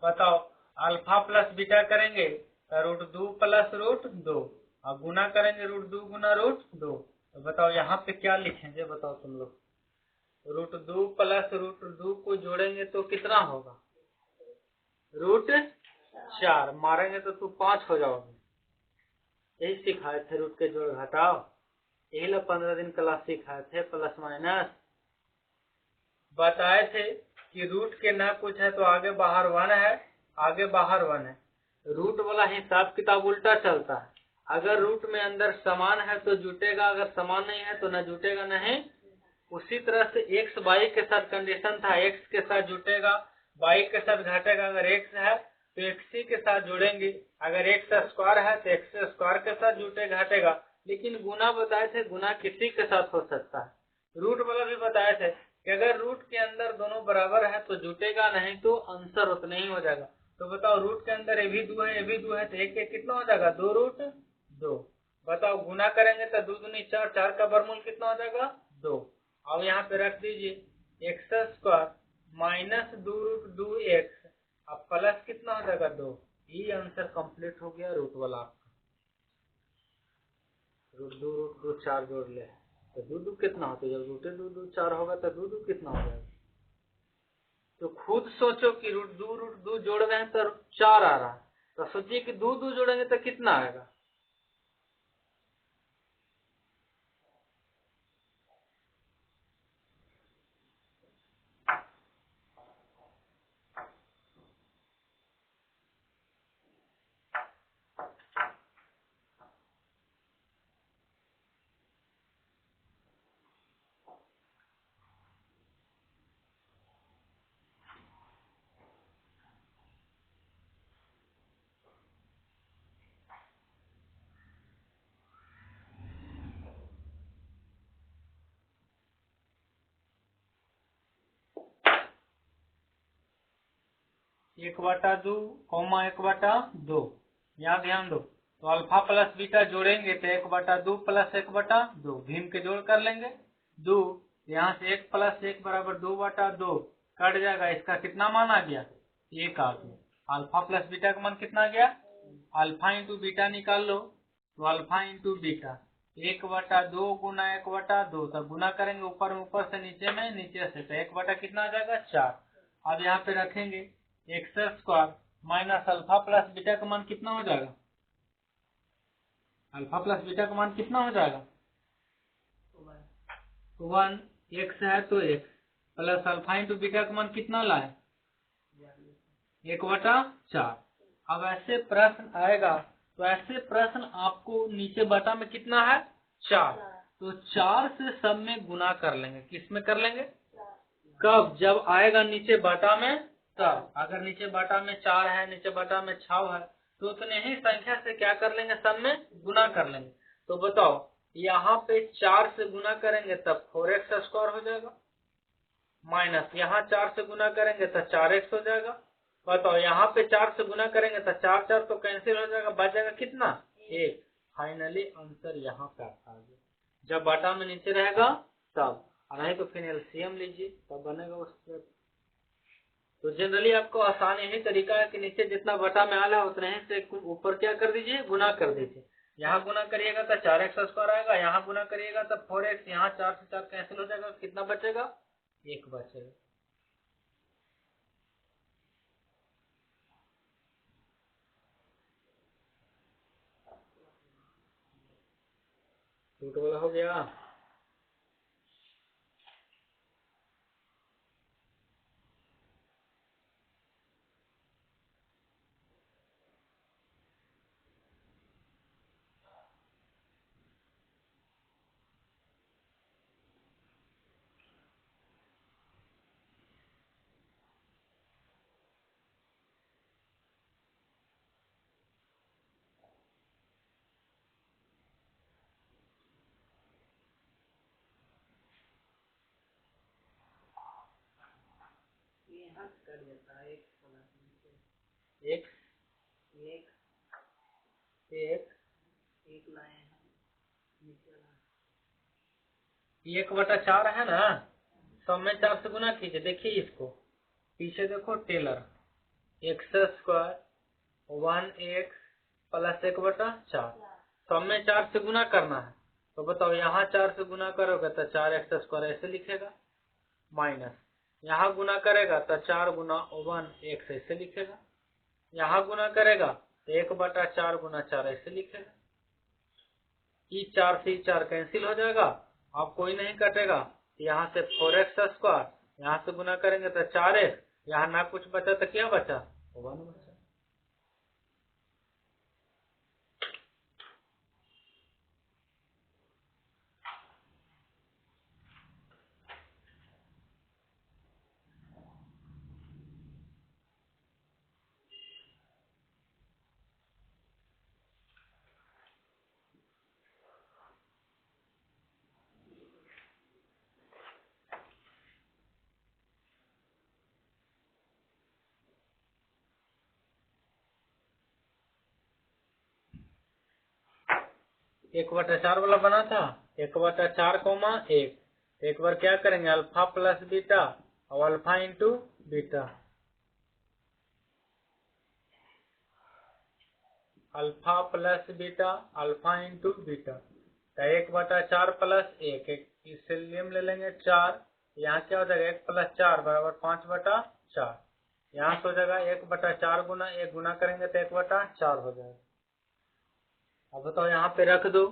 बताओ अल्फा प्लस बीटा करेंगे तो √2 प्लस √2, और गुना करेंगे √2 गुना √2, तो बताओ यहाँ पे क्या लिखेंगे, बताओ तुम लोग, √2 प्लस √2 को जोड़ेंगे तो कितना होगा, √4, मारेंगे तो तुम 5 हो जाओगे। यही सिखाए थे रूट के जोड़ घटाओ, यही लोग 15 दिन क्लास सिखाए थे, प्लस माइनस बताए थे कि रूट के ना कुछ है तो आगे बाहर 1 है, आगे बाहर 1 है। रूट वाला हिसाब किताब उल्टा चलता है, अगर रूट में अंदर समान है तो जुटेगा, अगर समान नहीं है तो न जुटेगा नहीं। उसी तरह से x y के साथ कंडीशन था, x के साथ जुटेगा, y के साथ घटेगा, अगर x है तो x के साथ जुड़ेंगे, अगर x² है तो x² के साथ जुटे घटेगा। लेकिन गुना बताए थे, गुना किसी के साथ हो सकता है। रूट वाला भी बताए थे कि अगर रूट के अंदर दोनों बराबर है तो जुटेगा, नहीं तो आंसर उतना ही हो जाएगा। तो बताओ रूट के अंदर ये भी 2 है, ये भी 2 है, तो एक एक कितना हो जाएगा, 2√2। बताओ गुना करेंगे तो 2 दूनी 4, 4 का वर्गमूल कितना हो जाएगा 2। अब यहाँ पे रख दीजिए x² माइनस 2√2x, अब प्लस कितना हो जाएगा 2। ये आंसर कंप्लीट हो गया रूट वाला आपका। √2 4 जोड़ ले तो 2 कितना होता है, जब √2 4 होगा तो 2 कितना हो जाएगा। तो खुद सोचो कि √2 जोड़ रहे हैं तो 4 आ रहा है, तो सोचिए कि 2 जोड़ेंगे तो कितना आएगा। 1/2 कॉमा 1/2। यहाँ ध्यान दो, तो अल्फा प्लस बीटा जोड़ेंगे तो 1/2 प्लस 1/2 भीम के जोड़ कर लेंगे 2। यहाँ से 1 प्लस 1 बराबर 2/2 कट जाएगा। इसका कितना मान आ गया? 1 आ गया। अल्फा प्लस बीटा का मान कितना आ गया? अल्फा इंटू बीटा निकाल लो, तो अल्फा इंटू बीटा 1/2 गुना 1/2, तो गुना करेंगे ऊपर में ऊपर से नीचे में, नीचे से, तो 1 कितना आ जाएगा? 4। अब यहाँ पे रखेंगे x² minus alpha plus beta का मान कितना हो जाएगा? अल्फा प्लस बीटा का मान कितना हो जाएगा? 1। x है तो x plus alpha into beta का मान कितना लाए? 1/4। अब ऐसे प्रश्न आएगा, तो ऐसे प्रश्न आपको नीचे बटा में कितना है? 4। तो 4 से सब में गुना कर लेंगे। किस में कर लेंगे? कब? जब आएगा नीचे बटा में तब। अगर नीचे बटा में 4 है, नीचे बटा में 6 है, तो उतने ही संख्या से क्या कर लेंगे? सब में गुना कर लेंगे। तो बताओ, यहाँ पे 4 से गुना करेंगे तब 4x² हो जाएगा, माइनस यहाँ 4 से गुना करेंगे तो 4x हो जाएगा। बताओ, यहाँ पे 4 से गुना करेंगे तो 4 4 तो कैंसिल हो जाएगा, बच जाएगा कितना? 1। फाइनली आंसर यहाँ पे आ गया। जब बटा में नीचे रहेगा तब, नहीं तो फिर एलसीएम लीजिए तब बनेगा उससे। तो जनरली आपको आसान यही तरीका है कि नीचे जितना बटा में आला उतने ही से ऊपर क्या कर दीजिए? गुना कर दीजिए। यहाँ गुना करिएगा तो 4x² आएगा, यहाँ गुना करिएगा तो 4x, यहाँ 4 से 4 कैंसिल हो जाएगा, कितना बचेगा? 1 बचेगा। टूट वाला हो गया। यहाँ कर देता है एक लाए हैं नीचे ला। 1/4 है ना, सब में 4 से गुना कीजिए। देखिए इसको पीछे देखो, टेलर x² 1x प्लस 1/4, सब में 4 से गुना करना है। तो बताओ, यहाँ 4 से गुना करोगे तो 4x² ऐसे लिखेगा, माइनस यहाँ गुना करेगा तो 4 गुना 1x ऐसे लिखेगा, यहाँ गुना करेगा तो 1/4 गुना 4 ऐसे लिखेगा। ई 4 से 4 कैंसिल हो जाएगा, अब कोई नहीं कटेगा। यहाँ से 4x², यहाँ से गुना करेंगे तो 4x, यहाँ ना कुछ बचा तो क्या बचा? 1 बचा। एक बटा 4 वाला बना था, 1/4 कोमा 1। एक बार क्या करेंगे? अल्फा प्लस बीटा और alpha into beta, alpha plus beta alpha into beta, तो 1/4 प्लस 1, इससे लिम ले लेंगे 4। यहाँ क्या हो जाएगा? 1 प्लस 4 बराबर 5/4। यहाँ से हो जाएगा 1/4 गुना 1, गुना करेंगे तो 1/4 हो जाएगा। अब बताओ, यहाँ पे रख दो,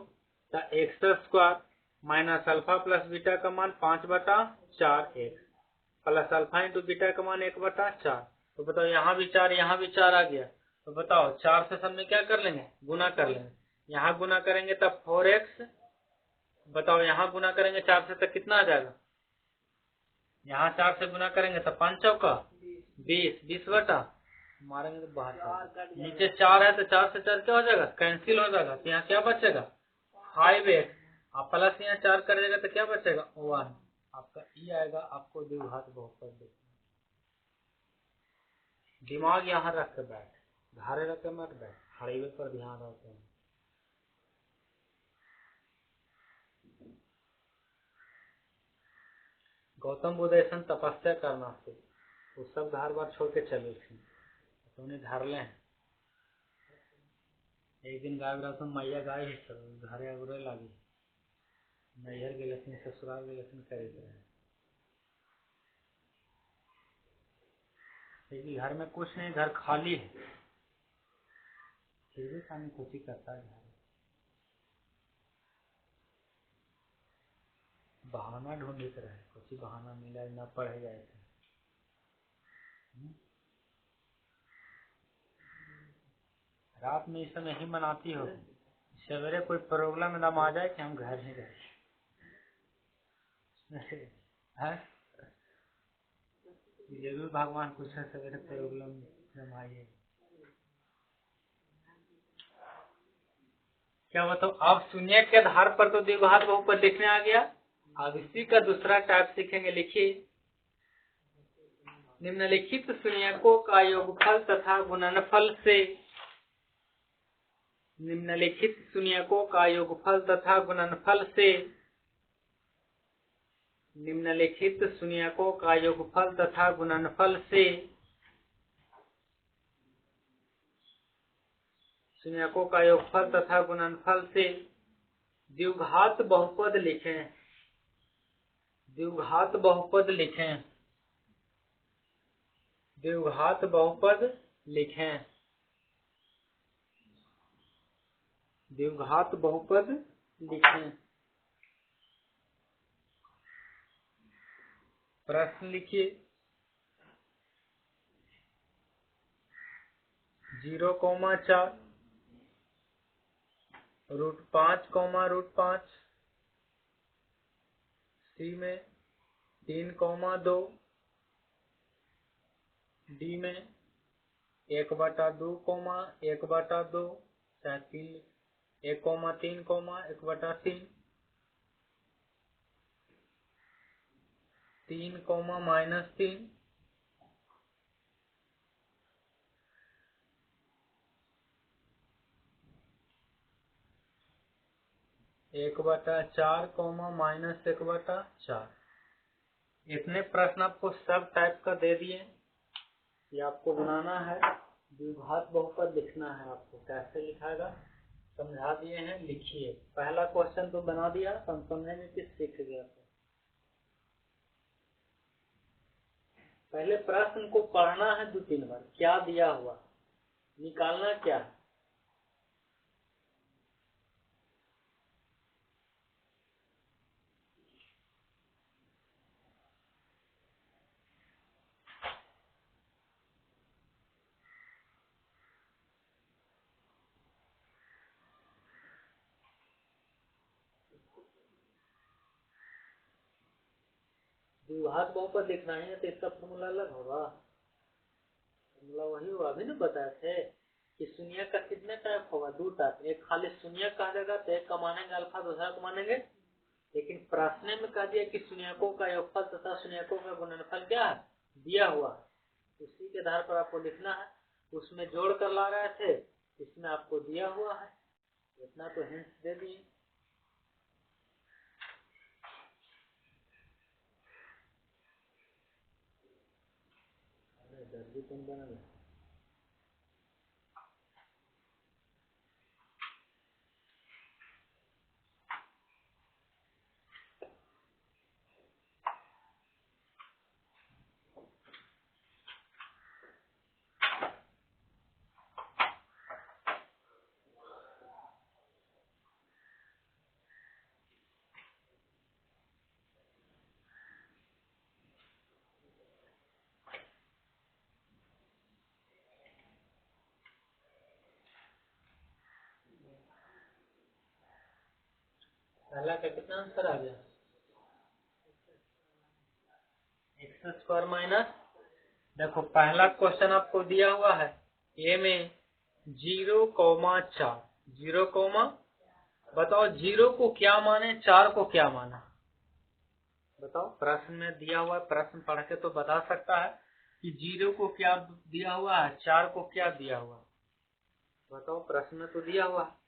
तो x² minus alpha plus beta का मान 5/4x plus alpha into beta का मान 1/4। तो बताओ, यहाँ भी 4, यहाँ भी 4 आ गया। तो बताओ, 4 से सब में क्या कर लेंगे? गुना कर लेंगे। यहाँ गुना करेंगे तब 4x, बताओ यहाँ गुना करेंगे 4 से तो कितना आ जाएगा? यहाँ 4 से गुना करेंगे तो 5 चौका 20, 20 बटा मारेंगे तो बाहर। नीचे 4 है तो 4 से 4 क्या हो जाएगा? कैंसिल हो जाएगा। तो यहाँ क्या बचेगा? 5x, आप प्लस यहाँ 4 करिएगा तो क्या बचेगा? 1। आपका ई आएगा, आपको द्विघात बहुपद। दिमाग यहाँ रख के बैठ, धारे रख के मत बैठ, हाईवे पर ध्यान रखते हैं। गौतम बुद्ध ऐसा तपस्या करना से वो सब घर बार छोड़ के चले थे, तो उन्हें घर ले। एक दिन गाय रहता मैया गाय ही सब घरे अगुरे लगी, नैहर गए ससुराल गए करे लेकिन घर में कुछ नहीं, घर खाली है, फिर भी खाने कोशिश करता है। घर बहाना ढूंढते रहे, कुछ बहाना मिला न पढ़े गए थे। रात में इस समय ही मनाती हो, सवेरे कोई प्रॉब्लम ना आ जाए कि हम घर ही रहे हैं। जरूर भगवान कुछ है सवेरे प्रॉब्लम जमाइए। क्या बताओ, आप सुनिए के आधार पर तो द्विघात बहुपद लिखने आ गया। अब इसी का दूसरा टाइप सीखेंगे। लिखिए, निम्नलिखित शून्यकों का योगफल तथा गुणनफल से, निम्नलिखित शून्यकों का योगफल तथा गुणनफल से, निम्नलिखित शून्यकों का योगफल तथा गुणनफल से, शून्यकों का योगफल तथा गुणनफल से द्विघात बहुपद लिखें। द्विघात बहुपद लिखें। द्विघात बहुपद लिखें। द्विघात बहुपद लिखें। प्रश्न लिखिए, 0,4 √5, सी में 3,2, डी में 1/2, 1/2, 1,3, 1,3, 3, -3, 1/4, -1/4। इतने प्रश्न आपको सब टाइप का दे दिए। ये आपको बनाना है, द्विघात बहुपद लिखना है। आपको कैसे लिखाएगा समझा दिए हैं। लिखिए, पहला क्वेश्चन तो बना दिया, हम समझेंगे कि सीख गया। पहले प्रश्न को पढ़ना है 2-3 बार, क्या दिया हुआ, निकालना क्या है। द्विघात बहुपद लिखना है तो इसका फॉर्मूला अलग होगा। फॉर्मूला वही होगा, अभी ना बताए थे कि शून्य का कितने टाइप होगा, 2 टाइप। एक खाली शून्य कहा जाएगा तो एक का मानेंगे अल्फा, दूसरा को मानेंगे। लेकिन प्रश्न में कह दिया कि शून्यकों का योगफल तथा शून्यकों का गुणनफल क्या है, दिया हुआ। उसी के आधार पर आपको लिखना है। उसमें जोड़ कर ला रहे थे, इसमें आपको दिया हुआ है, इतना तो हिंट दे दिए। दर्जी तुम बना लो। पहला का कितना आंसर आ गया, x²। देखो पहला क्वेश्चन आपको दिया हुआ है, ए में 0,4, 0, बताओ 0 को क्या माने, 4 को क्या माना, बताओ। प्रश्न में दिया हुआ, प्रश्न पढ़ के तो बता सकता है। कि 0 को क्या दिया हुआ है, 4 को क्या दिया हुआ है? बताओ, प्रश्न में तो दिया हुआ है।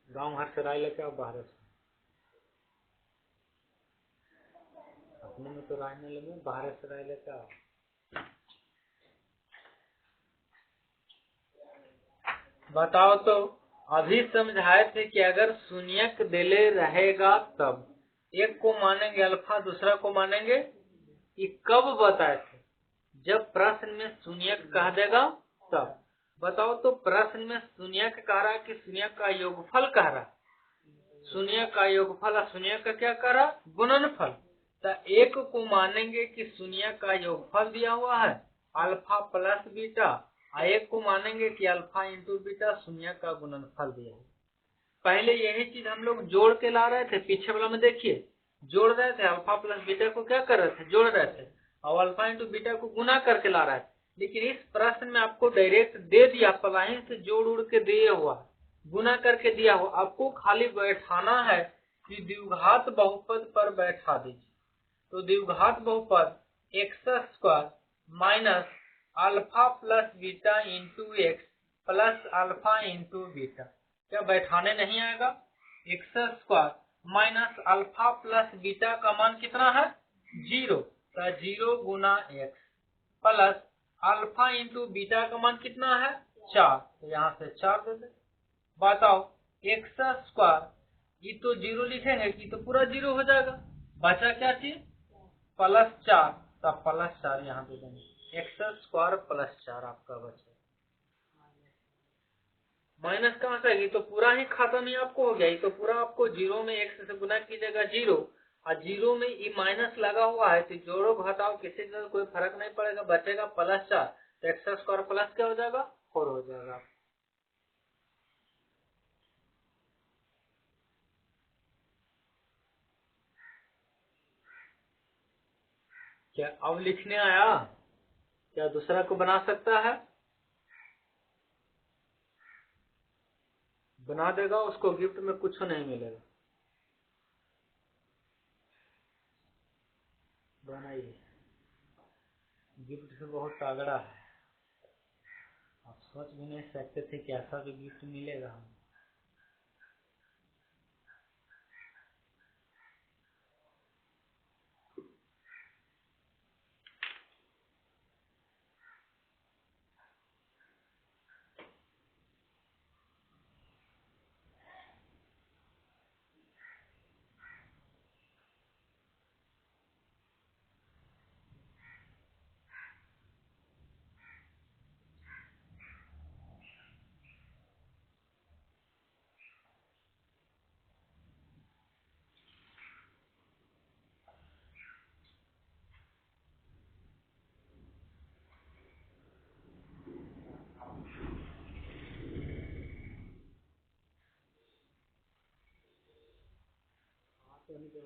गाँव घर से राय लेके आओ बाहर से, अपने में तो राय नहीं लेंगे, बाहर से राय लेके आओ। बताओ तो, अभी समझाए थे कि अगर शून्यक दिले रहेगा तब, एक को मानेंगे अल्फा, दूसरा को मानेंगे, ये कब बताए थे? जब प्रश्न में शून्यक कह देगा तब। बताओ तो, प्रश्न में शून्यक कह रहा है कि शून्यक का योगफल कह रहा है? शून्यक का योगफल, शून्यक का क्या कह रहा? गुणनफल। तो एक को मानेंगे कि शून्यक का योगफल दिया हुआ है अल्फा प्लस बीटा, एक को मानेंगे कि अल्फा इंटू बीटा शून्य का गुणनफल दिया है। पहले यही चीज हम लोग जोड़ के ला रहे थे, पीछे वाला में देखिए, जोड़ रहे थे, अल्फा प्लस बीटा को क्या कर रहे थे, जोड़ रहे थे, और अल्फा इंटू बीटा को गुना करके ला रहे थे। लेकिन इस प्रश्न में आपको डायरेक्ट दे दिया, पलायन से जोड़ उड़ के दिए हुआ, गुना करके दिया हुआ, आपको खाली बैठाना है कि द्विघात बहुपद पर बैठा दीजिए। तो द्विघात बहुपद x square minus alpha plus beta into x plus alpha into beta, क्या बैठाने नहीं आएगा? X square minus alpha plus beta का मान कितना है? 0, तो 0 गुना x plus alpha into beta का मान कितना है? 4, तो यहाँ से 4 दे दे। बताओ, एक्स स्क्वायर, ये तो 0 लिखेंगे कि तो पूरा 0 हो जाएगा, बचा क्या चीज? प्लस 4, तब प्लस 4 यहाँ दे देंगे, एक्स स्क्वायर प्लस 4 आपका बचे। माइनस कहाँ से आएगी? तो पूरा ही खाता में आपको हो गया, ये तो पूरा आपको 0 में एक्स से गुना कीजिएगा 0, और 0 में ये माइनस लगा हुआ है, तो जोड़ो घटाओ किसी से कोई फर्क नहीं पड़ेगा, बचेगा प्लस 4, तो एक्स स्क्वायर प्लस क्या हो जाएगा? 4 हो जाएगा। क्या अब लिखने आया? क्या दूसरा को बना सकता है? बना देगा, उसको गिफ्ट में कुछ नहीं मिलेगा। बनाइए, गिफ्ट से बहुत तगड़ा है, आप सोच भी नहीं सकते थे कि ऐसा भी गिफ्ट मिलेगा हमें।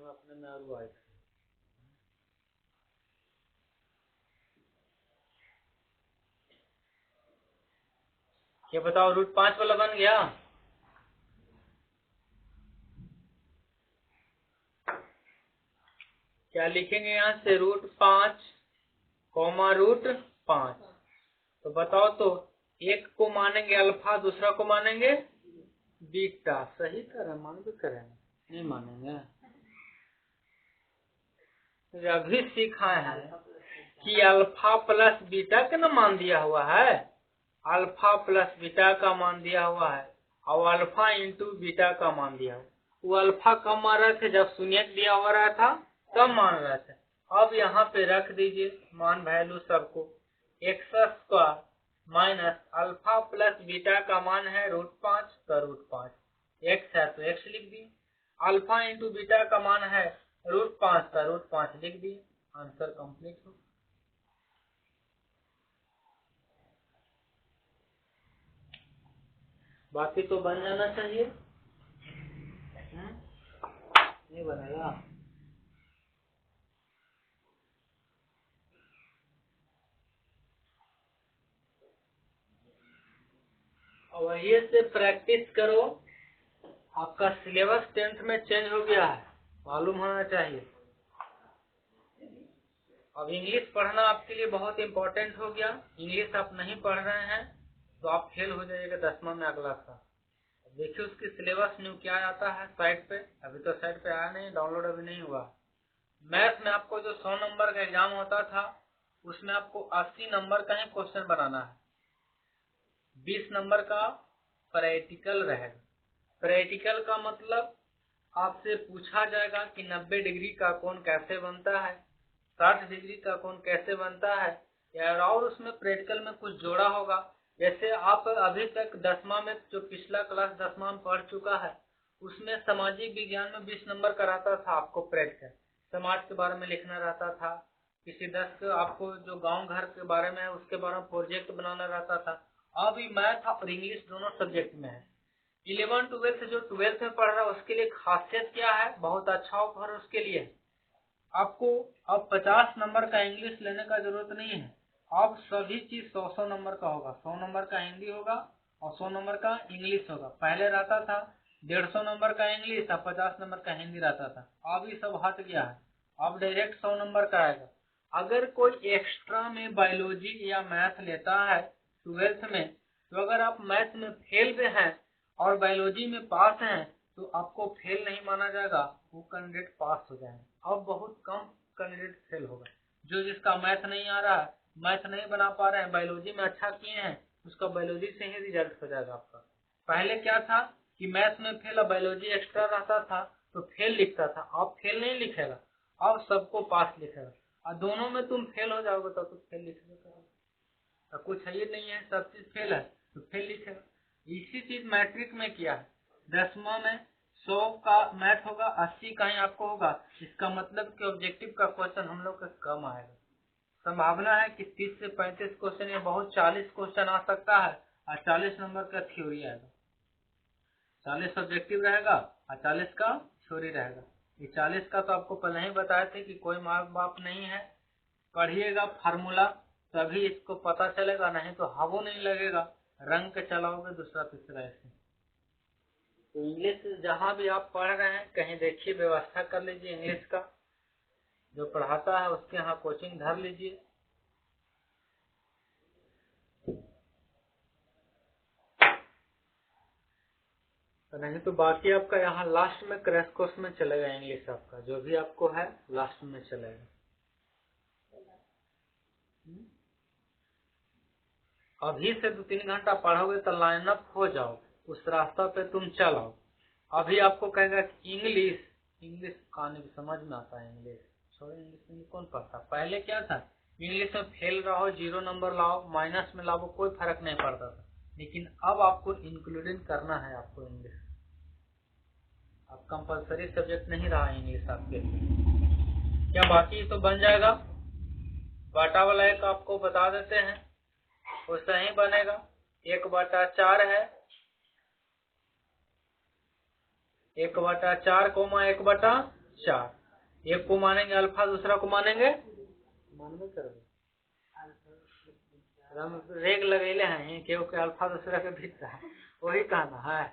अपने में और आए थे। क्या बताओ, √5 वाला बन गया? क्या लिखेंगे यहाँ से? √5 कॉमा √5। तो बताओ तो, एक को मानेंगे अल्फा, दूसरा को मानेंगे बीटा। सही तरह मान भी करेंगे, नहीं मानेंगे? अभी सीखा है कि अल्फा प्लस बीटा का ना मान दिया हुआ है, अल्फा प्लस बीटा का मान दिया हुआ है, और अल्फा इंटू बीटा का मान दिया हुआ। वो अल्फा कब मान रहे थे? जब शून्य दिया हुआ रहा था तब मान रहे थे। अब यहाँ पे रख दीजिए मान वैल्यू सबको, x square minus alpha plus beta का मान है √5, तो √5, एक्स है तो एक्स लिख दिए, अल्फा इंटू बीटा का मान है √5 का √5 लिख दिए, आंसर कंप्लीट हो। बाकी तो बन जाना चाहिए, नहीं बनेगा? वही से प्रैक्टिस करो। आपका सिलेबस 10th में चेंज हो गया है, मालूम होना चाहिए। अब इंग्लिश पढ़ना आपके लिए बहुत इम्पोर्टेंट हो गया। इंग्लिश आप नहीं पढ़ रहे हैं तो आप फेल हो जाइएगा 10वां में अगला साल। देखिए उसकी सिलेबस न्यू क्या आता है साइट पे। अभी तो साइट पे आया नहीं, डाउनलोड अभी नहीं हुआ। मैथ में आपको जो 100 नंबर का एग्जाम होता था उसमें आपको 80 नंबर का ही क्वेश्चन बनाना है। 20 नंबर का प्रैक्टिकल रहेगा। प्रैक्टिकल का मतलब आपसे पूछा जाएगा कि 90 डिग्री का कोण कैसे बनता है, 60 डिग्री का कोण कैसे बनता है, या और उसमें प्रैक्टिकल में कुछ जोड़ा होगा। जैसे आप अभी तक 10वां में जो पिछला क्लास 10वां में पढ़ चुका है उसमें सामाजिक विज्ञान में 20 नंबर का रहता था आपको प्रैक्टिकल। समाज के बारे में लिखना रहता था, किसी 10 आपको जो गांव घर के बारे में है उसके बारे में प्रोजेक्ट बनाना रहता था। अभी मैथ और इंग्लिश दोनों सब्जेक्ट में है। 11 12 जो 12th में पढ़ रहा है उसके लिए खासियत क्या है, बहुत अच्छा ऑफर उसके लिए। आपको अब 50 नंबर का इंग्लिश लेने का जरूरत नहीं है। अब सभी चीज 100 नंबर का होगा। 100 नंबर का हिंदी होगा और 100 नंबर का इंग्लिश होगा। पहले रहता था 150 नंबर का इंग्लिश और 50 नंबर का हिंदी रहता था। अब ये सब हट गया है, अब डायरेक्ट 100 नंबर का आएगा। अगर कोई एक्स्ट्रा में बायोलॉजी या मैथ लेता है 12th में, तो अगर आप मैथ में फेल भी हैं और बायोलॉजी में पास हैं तो आपको फेल नहीं माना जाएगा, वो कैंडिडेट पास हो जाएंगे। अब बहुत कम कैंडिडेट फेल होगा। जो जिसका मैथ नहीं आ रहा है, मैथ नहीं बना पा रहे हैं, बायोलॉजी में अच्छा किए हैं, उसका बायोलॉजी से ही रिजल्ट हो जाएगा आपका। पहले क्या था कि मैथ में फेल और बायोलॉजी एक्स्ट्रा रहता था तो फेल लिखता था। अब फेल नहीं लिखेगा, अब सबको पास लिखेगा। और दोनों में तुम फेल हो जाओगे तो फेल लिखेगा, तो कुछ है ही नहीं है, सब चीज फेल है तो फेल लिखेगा। इसी चीज मैट्रिक में किया है। 10वां में 100 का मैथ होगा, 80 का ही आपको होगा। इसका मतलब कि ऑब्जेक्टिव का क्वेश्चन हम लोग का कम आएगा। संभावना है कि 30 से 35 क्वेश्चन या बहुत 40 क्वेश्चन आ सकता है और 40 नंबर का थ्योरी आएगा। 40 ऑब्जेक्टिव रहेगा और 40 का थ्योरी रहेगा। ये 40 का तो आपको पहले ही बताए थे कि कोई मार्क बाप नहीं है। पढ़िएगा फार्मूला तभी इसको पता चलेगा, नहीं तो हवो नहीं लगेगा, रंग के चलाओगे दूसरा तीसरा ऐसे। तो इंग्लिश जहाँ भी आप पढ़ रहे हैं कहीं देखिए, व्यवस्था कर लीजिए इंग्लिश का। जो पढ़ाता है उसके यहाँ कोचिंग धर लीजिए। तो नहीं तो बाकी आपका यहाँ लास्ट में क्रैश कोर्स में चलेगा। इंग्लिश आपका जो भी आपको है लास्ट में चलेगा। अभी से 2-3 घंटा पढ़ोगे तो लाइन अप हो जाओ, उस रास्ता पे तुम चलाओ। अभी आपको कहेगा कि इंग्लिश आने की समझ में आता है इंग्लिश, छोड़ो इंग्लिश में कौन पढ़ता। पहले क्या था, इंग्लिश में फेल रहो, 0 नंबर लाओ, माइनस में लाओ, कोई फर्क नहीं पड़ता था। लेकिन अब आपको इंक्लूडिंग करना है आपको इंग्लिश। अब कंपलसरी सब्जेक्ट नहीं रहा इंग्लिश आपके लिए। क्या बाकी तो बन जाएगा। बाटा वाला एक आपको बता देते हैं, वो सही बनेगा। 1/4 है, 1/4 कोमा 1/4। एक को मानेंगे अल्फा, दूसरा को मानेंगे मानवे करोगे रेग लगेले हैं के अल्फा दूसरा के बीटा है, वही कहना है।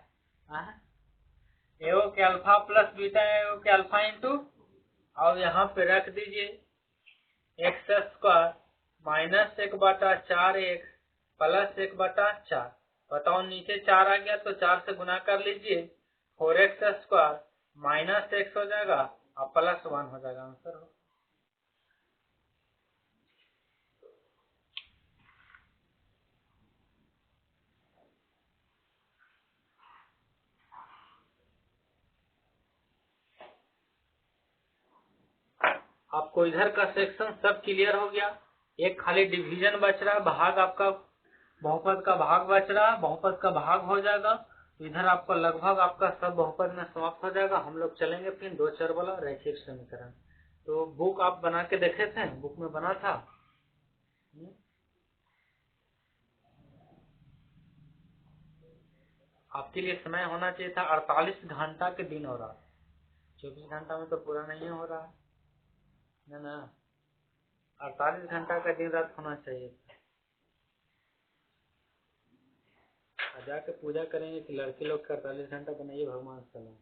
एगो के अल्फा प्लस बीटा, एगो के अल्फा इंटू, और यहाँ पे रख दीजिए x² माइनस 1/4 x प्लस 1/4। बताओ नीचे 4 आ गया तो 4 से गुना कर लीजिए, 4x² माइनस x हो जाएगा और प्लस 1 हो जाएगा, आंसर हो। आपको इधर का सेक्शन सब क्लियर हो गया। एक खाली डिवीजन बच रहा है, भाग आपका बहुपद का भाग बच रहा है, बहुपद का भाग हो जाएगा तो इधर आपका लगभग आपका सब बहुपद में समाप्त हो जाएगा। हम लोग चलेंगे फिर 2 चर वाला रैखिक समीकरण। तो बुक आप बना के देखे थे, बुक में बना था। आपके लिए समय होना चाहिए था 48 घंटा के दिन और रात। 24 घंटा में तो पूरा नहीं हो रहा है ना। 48 घंटा का दिन रात होना चाहिए। जाके पूजा करेंगे कि लड़के लोग का 48 घंटा बनाइए भगवान सलाम।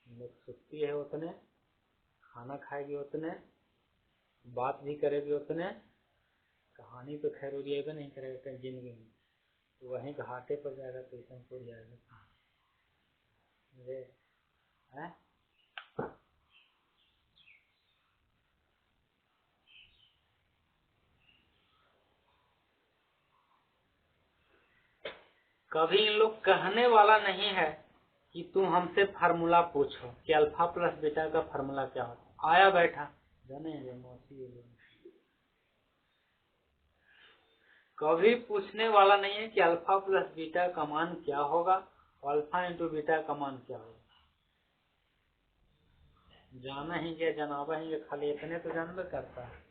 लोग सुस्ती है उतने, खाना खाएगी उतने, बात भी करेगी उतने, कहानी तो खैर उड़िएगा नहीं करेगा कहीं जिंदगी में, तो वहीं घाटे पर जाएगा तो इसमें हो जाएगा। है कभी इन लोग कहने वाला नहीं है कि तुम हमसे फार्मूला पूछो कि अल्फा प्लस बीटा का फार्मूला क्या होता। आया बैठा जाने कभी पूछने वाला नहीं है कि अल्फा प्लस बीटा का मान क्या होगा और अल्फा इंटू बीटा का मान क्या होगा। जाना ही क्या जनाबा ही खाली इतने तो जानबे करता है।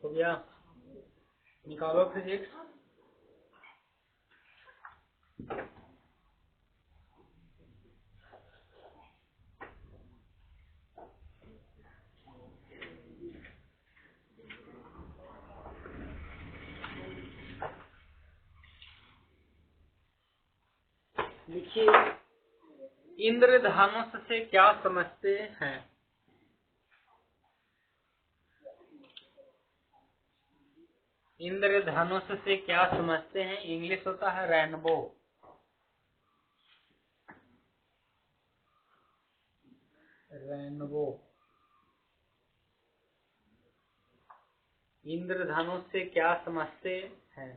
हो गया, निकालो फिजिक्स। लिखिए, इंद्रधनुष से क्या समझते हैं। इंद्रधनुष से क्या समझते हैं। इंग्लिश होता है रेनबो। रेनबो। इंद्रधनुष से क्या समझते हैं।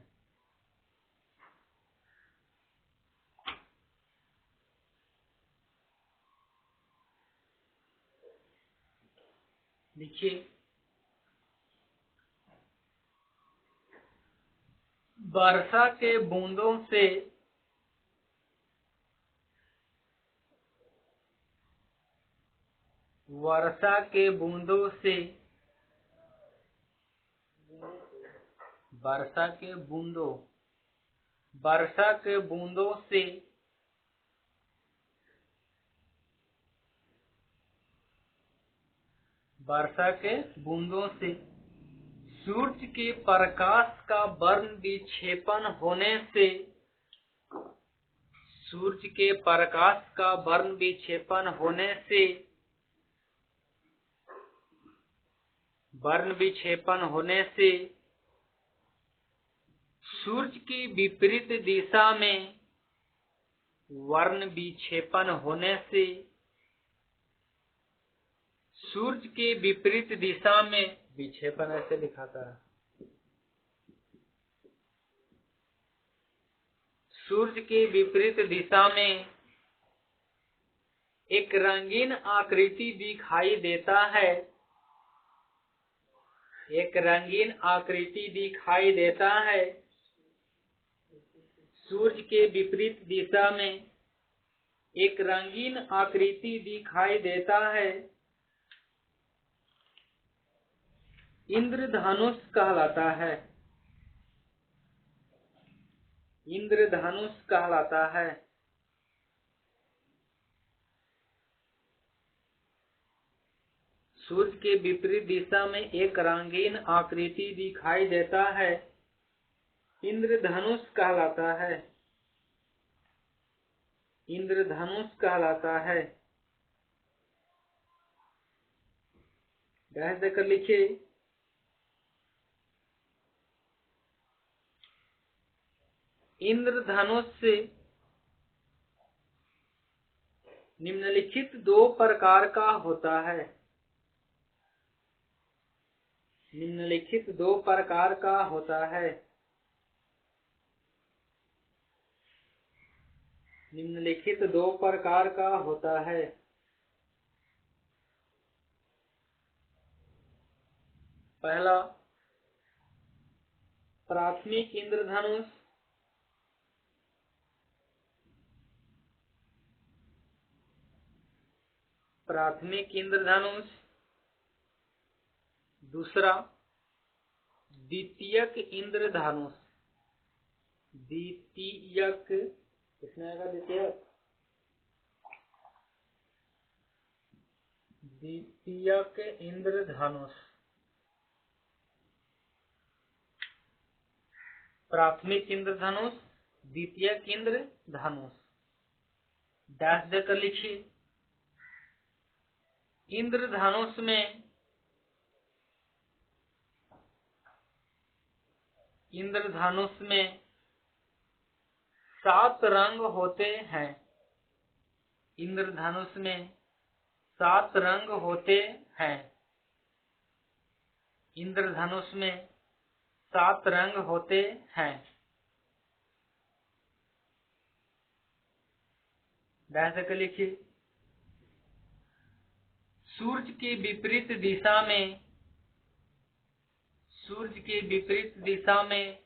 देखिए, वर्षा के बूंदों से वर्षा के बूंदों से वर्षा के बूंदों वर्षा के बूंदों से वर्षा के बूंदों से सूर्य के प्रकाश का वर्ण विक्षेपण होने से सूर्य के प्रकाश का वर्ण विक्षेपण होने से वर्ण विक्षेपण होने से सूर्य की विपरीत दिशा में वर्ण विक्षेपण होने से सूर्य के विपरीत दिशा में विक्षेपण ऐसे दिखाता है। सूर्य के विपरीत दिशा में एक रंगीन आकृति दिखाई देता है। एक रंगीन आकृति दिखाई देता है। सूर्य के विपरीत दिशा में एक रंगीन आकृति दिखाई देता है। इंद्रधनुष कहलाता है। इंद्रधनुष कहलाता है। सूर्य के विपरीत दिशा में एक रंगीन आकृति दिखाई देता है। इंद्रधनुष कहलाता है। इंद्रधनुष कहलाता है। डैश देकर लिखिए। इंद्रधनुष से निम्नलिखित दो प्रकार का होता है। निम्नलिखित दो प्रकार का होता है। निम्नलिखित दो प्रकार का होता है। पहला, प्राथमिक इंद्रधनुष। प्राथमिक इंद्रधनुष। दूसरा, द्वितीयक इंद्रधनुष। द्वितीयक, किसमें आएगा द्वितीयक? द्वितीयक इंद्रधनुष। प्राथमिक इंद्रधनुष, द्वितीयक इंद्रधनुष। डैश देकर लिखिए। इंद्रधनुष में इंद्रधनुष में 7 रंग होते हैं। इंद्रधनुष में 7 रंग होते हैं। इंद्रधनुष में 7 रंग होते हैं। डैश देकर लिखिए। सूर्य के विपरीत दिशा में, सूर्य के विपरीत दिशा में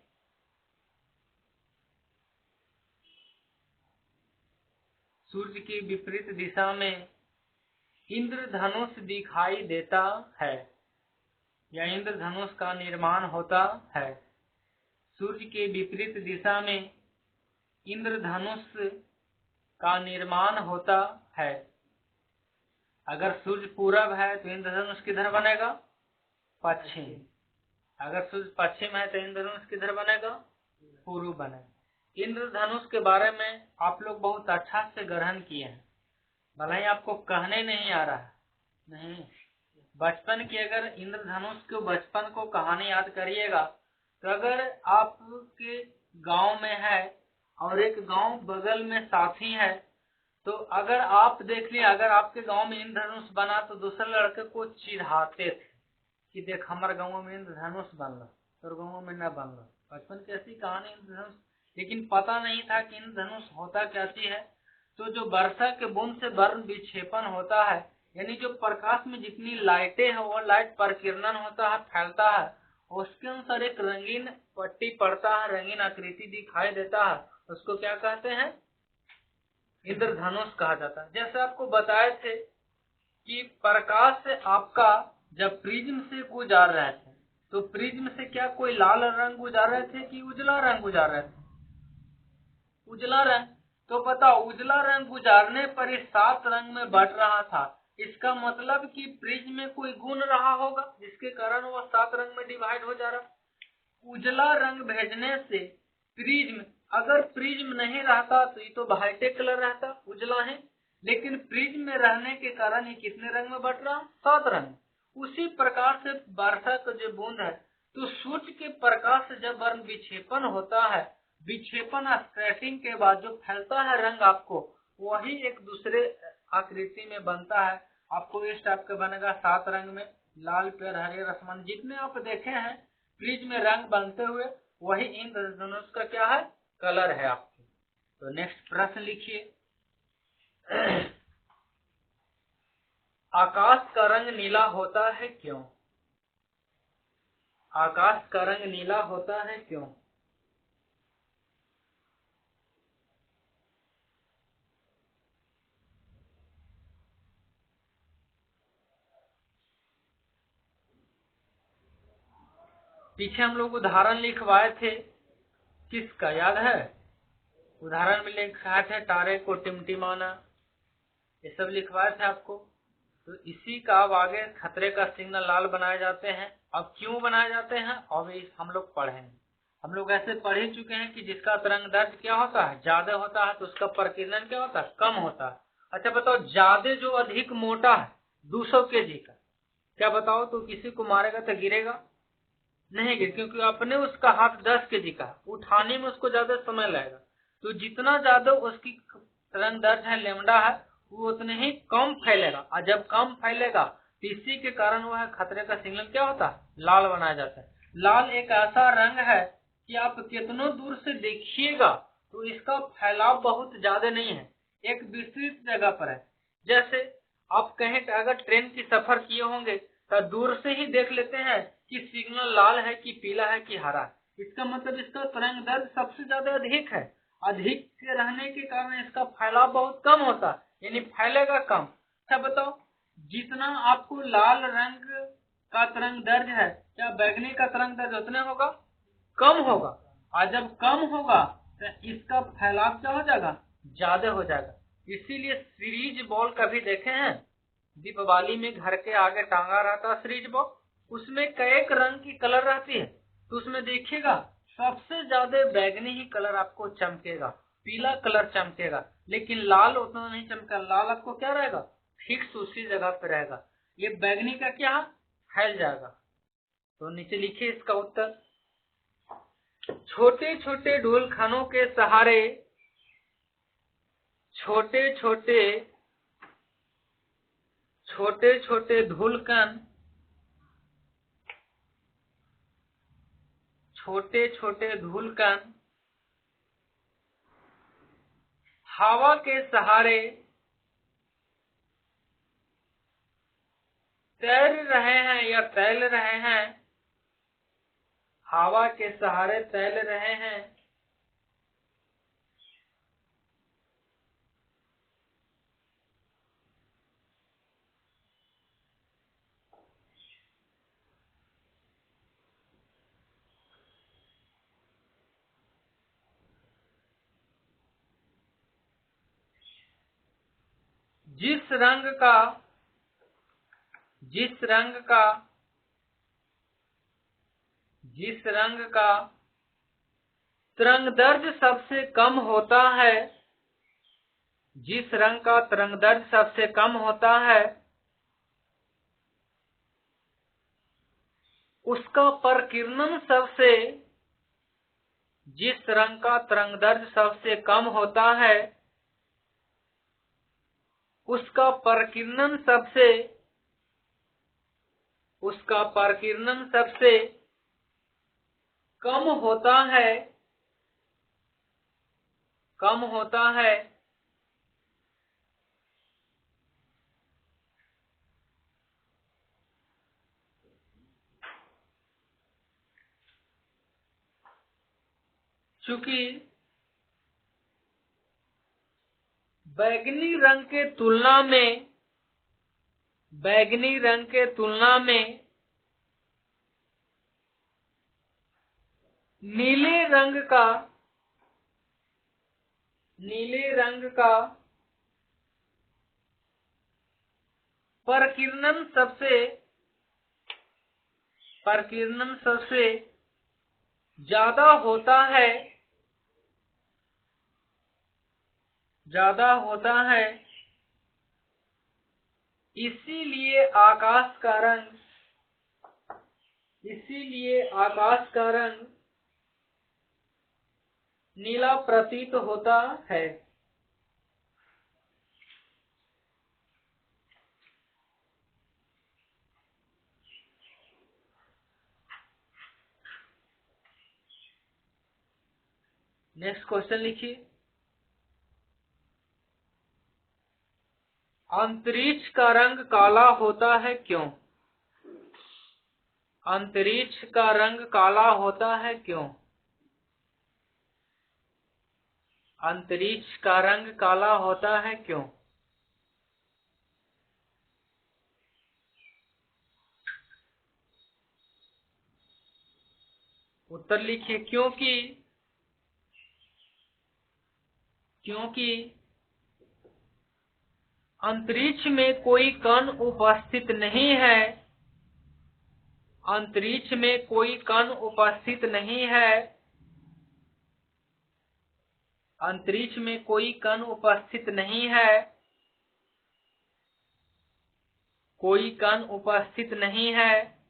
सूर्य के विपरीत दिशा में इंद्रधनुष दिखाई देता है या इंद्रधनुष का निर्माण होता है। सूर्य के विपरीत दिशा में इंद्रधनुष का निर्माण होता है। अगर सूर्य पूरब है तो इंद्रधनुष किधर बनेगा? पश्चिम। अगर सूर्य पश्चिम है तो इंद्रधनुष किधर बनेगा? पूर्व बनेगा। इंद्रधनुष के बारे में आप लोग बहुत अच्छा से ग्रहण किए हैं, भले ही आपको कहने नहीं आ रहा है। नहीं, बचपन की अगर इंद्रधनुष के बचपन को कहानी याद करिएगा तो अगर आपके गांव में है और एक गांव बगल में साथी है, तो अगर आप देख लिए, अगर आपके गांव में इंद्रधनुष बना तो दूसरे लड़के को चिढ़ाते थे कि देख हमारे गांव में इंद्रधनुष बन रहा, तो गांव में न बन रहा। बचपन की ऐसी कहानी इंद्रधनुष, लेकिन पता नहीं था कि इंद्रधनुष होता क्या चीज है। तो जो वर्षा के बूंद से वर्ण विक्षेपण होता है, यानी जो प्रकाश में जितनी लाइटें हैं वो लाइट परिकिरणन होता है, फैलता है, उसके अनुसार एक रंगीन पट्टी पड़ता है, रंगीन आकृति दिखाई देता है, उसको क्या कहते हैं? इंद्रधनुष कहा जाता है। जैसे आपको बताए थे कि प्रकाश से आपका जब प्रिज्म से गुजार रहे थे तो प्रिज्म से क्या कोई लाल रंग गुजार रहे थे कि उजला रंग गुजार रहे थे? उजला रंग। तो पता, उजला रंग गुजारने पर इस 7 रंग में बट रहा था। इसका मतलब कि प्रिज्म में कोई गुण रहा होगा जिसके कारण वह 7 रंग में डिवाइड हो जा रहा। उजला रंग भेजने से प्रिज्म, अगर प्रिज्म नहीं रहता तो ये तो वाइट कलर रहता, उजला है, लेकिन प्रिज्म में रहने के कारण ये कितने रंग में बट रहा? 7 रंग। उसी प्रकार से वर्षा का जो बूंद है, तो सूर्य के प्रकाश से जब वर्ण विक्षेपण होता है, विक्षेपण स्कैटरिंग के बाद जो फैलता है रंग आपको, वही एक दूसरे आकृति में बनता है। आपको इस टाइप का बनेगा 7 रंग में, लाल, पीला, हरे, रसमन, जितने आप देखे हैं प्रिज्म में रंग बनते हुए, वही इंद्रधनुष का क्या है? कलर है आपके। तो नेक्स्ट प्रश्न लिखिए। आकाश का रंग नीला होता है क्यों? आकाश का रंग नीला होता है क्यों? पीछे हम लोग उदाहरण लिखवाए थे, किसका याद है? उदाहरण में लिखवाए थे तारे को टिमटिमाना, ये सब लिखवाए थे आपको। तो इसी का अब आगे खतरे का सिग्नल लाल बनाए जाते हैं। अब क्यों बनाए जाते हैं अब हम लोग पढ़ेंगे। हम लोग ऐसे पढ़ ही चुके हैं कि जिसका तरंगदैर्घ्य क्या होता है? ज्यादा होता है, तो उसका प्रकीर्णन क्या होता है? कम होता है। अच्छा बताओ, ज्यादा जो अधिक मोटा है 200 kg का, क्या बताओ, तो किसी को मारेगा तो गिरेगा? नहीं गिर, क्योंकि आपने उसका हाथ 10 केजी का, उठाने में उसको ज्यादा समय लगेगा। तो जितना ज्यादा उसकी तरंग दैर्ध्य है लैम्डा है, वो उतने ही कम फैलेगा, और जब कम फैलेगा तो इसी के कारण वह खतरे का सिग्नल क्या होता है, लाल बनाया जाता है। लाल एक ऐसा रंग है कि आप कितनों दूर से देखिएगा तो इसका फैलाव बहुत ज्यादा नहीं है, एक विस्तृत जगह पर है। जैसे आप कहें कि अगर ट्रेन की सफर किए होंगे तो दूर से ही देख लेते हैं कि सिग्नल लाल है कि पीला है कि हरा है। इसका मतलब इसका तरंग दैर्ध्य सबसे ज्यादा अधिक है। अधिक के रहने के कारण इसका फैलाव बहुत कम होता है, यानी फैलेगा कम। अच्छा बताओ, जितना आपको लाल रंग का तरंग दैर्ध्य है, क्या बैगनी का तरंग दैर्ध्य उतने होगा? कम होगा। और जब कम होगा तो इसका फैलाव क्या हो जाएगा, ज्यादा हो जाएगा। इसीलिए सीरीज बॉल कभी देखे हैं? दीपावली में घर के आगे टांगा रहता सीरीज बॉल, उसमें कई रंग की कलर रहती है, तो उसमें देखिएगा सबसे ज्यादा बैगनी ही कलर आपको चमकेगा, पीला कलर चमकेगा, लेकिन लाल उतना नहीं चमकेगा। लाल आपको क्या रहेगा, फिक्स उसी जगह पे रहेगा। ये बैगनी का क्या फैल जाएगा। तो नीचे लिखिए इसका उत्तर। छोटे छोटे ढोलखानों के सहारे छोटे छोटे छोटे छोटे ढोलकन छोटे छोटे ढोलकन हवा के सहारे तैर रहे हैं या तैल रहे हैं, हवा के सहारे तैल रहे हैं। जिस रंग का जिस रंग का जिस रंग का तरंगदैर्ध्य सबसे कम होता है, जिस रंग का तरंगदैर्ध्य सबसे कम होता है, उसका परकिरणन सबसे जिस रंग का तरंगदैर्ध्य सबसे कम होता है, उसका परकिरणन सबसे कम होता है। चूंकि बैगनी रंग के तुलना में नीले रंग का परकिरणन सबसे ज्यादा होता है। इसीलिए आकाश का रंग नीला प्रतीत होता है। नेक्स्ट क्वेश्चन लिखिए। अंतरिक्ष का रंग काला होता है क्यों? अंतरिक्ष का रंग काला होता है क्यों? अंतरिक्ष का रंग काला होता है क्यों? उत्तर लिखिए। क्योंकि अंतरिक्ष में कोई कण उपस्थित नहीं है। अंतरिक्ष में कोई कण उपस्थित नहीं है। अंतरिक्ष में कोई कण उपस्थित नहीं है। कोई कण उपस्थित नहीं है।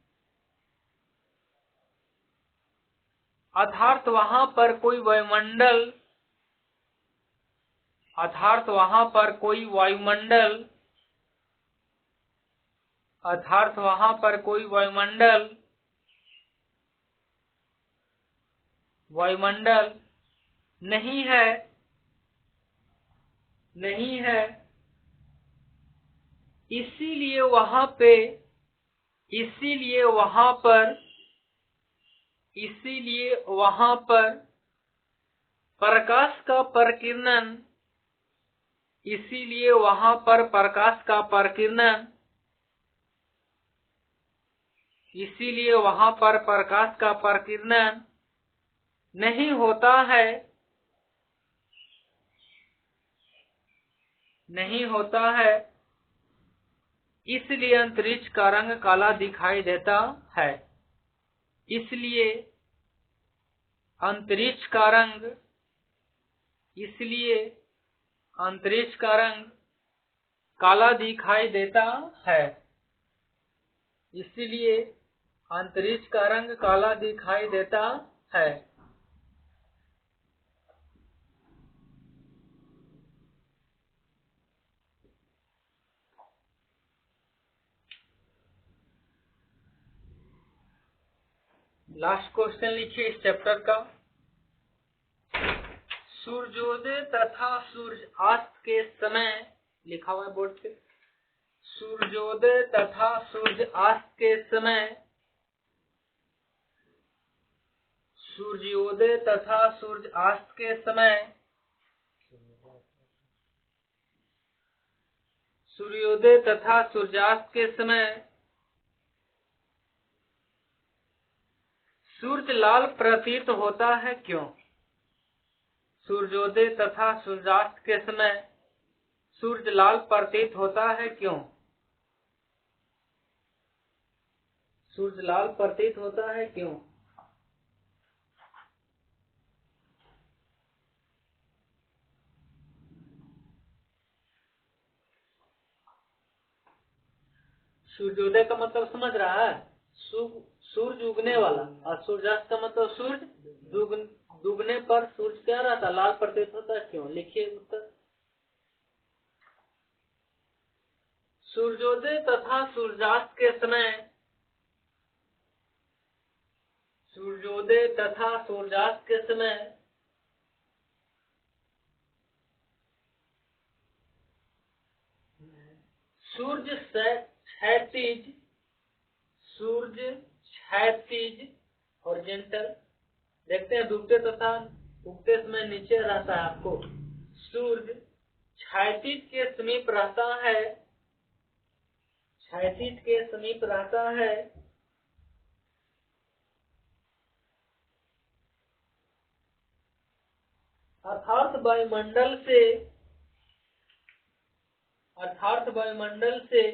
अर्थात वहां पर कोई वायुमंडल अर्थात वहां पर कोई वायुमंडल अर्थात वहां पर कोई वायुमंडल वायुमंडल नहीं है नहीं है। इसीलिए वहां पे इसीलिए वहां पर इसीलिए वहां पर प्रकाश का प्रकीर्णन इसीलिए वहां पर प्रकाश का प्रकीर्णन इसीलिए वहां पर प्रकाश का प्रकीर्णन नहीं होता है नहीं होता है। इसलिए अंतरिक्ष का रंग काला दिखाई देता है। इसलिए अंतरिक्ष का रंग इसलिए अंतरिक्ष का रंग काला दिखाई देता है। इसलिए अंतरिक्ष का रंग काला दिखाई देता है। लास्ट क्वेश्चन लिखिए इस चैप्टर का। सूर्योदय तथा सूर्यास्त के समय लिखा हुआ है बोर्ड पे। सूर्योदय तथा सूर्यास्त के समय सूर्योदय तथा सूर्यास्त के समय सूर्योदय तथा सूर्यास्त के समय सूर्य लाल प्रतीत होता है क्यों? सूर्योदय तथा सूर्यास्त के समय सूर्य लाल प्रतीत होता है क्यों? सूर्य लाल प्रतीत होता है क्यों? सूर्योदय का मतलब समझ रहा है? सूर्य उगने वाला, और सूर्यास्त का मतलब सूर्य डूबने पर सूर्य क्या रहता, लाल प्रतीत होता है क्यों? लिखिए उत्तर। सूर्योदय तथा सूर्यास्त के समय सूर्योदय तथा सूर्यास्त के समय सूर्य क्षैतिज हॉरिजॉन्टल, देखते हैं डूबते तथा उगते समय नीचे रहता है। आपको सूर्य क्षैतिज के समीप रहता है, क्षैतिज के समीप रहता है। अर्थात वायुमंडल से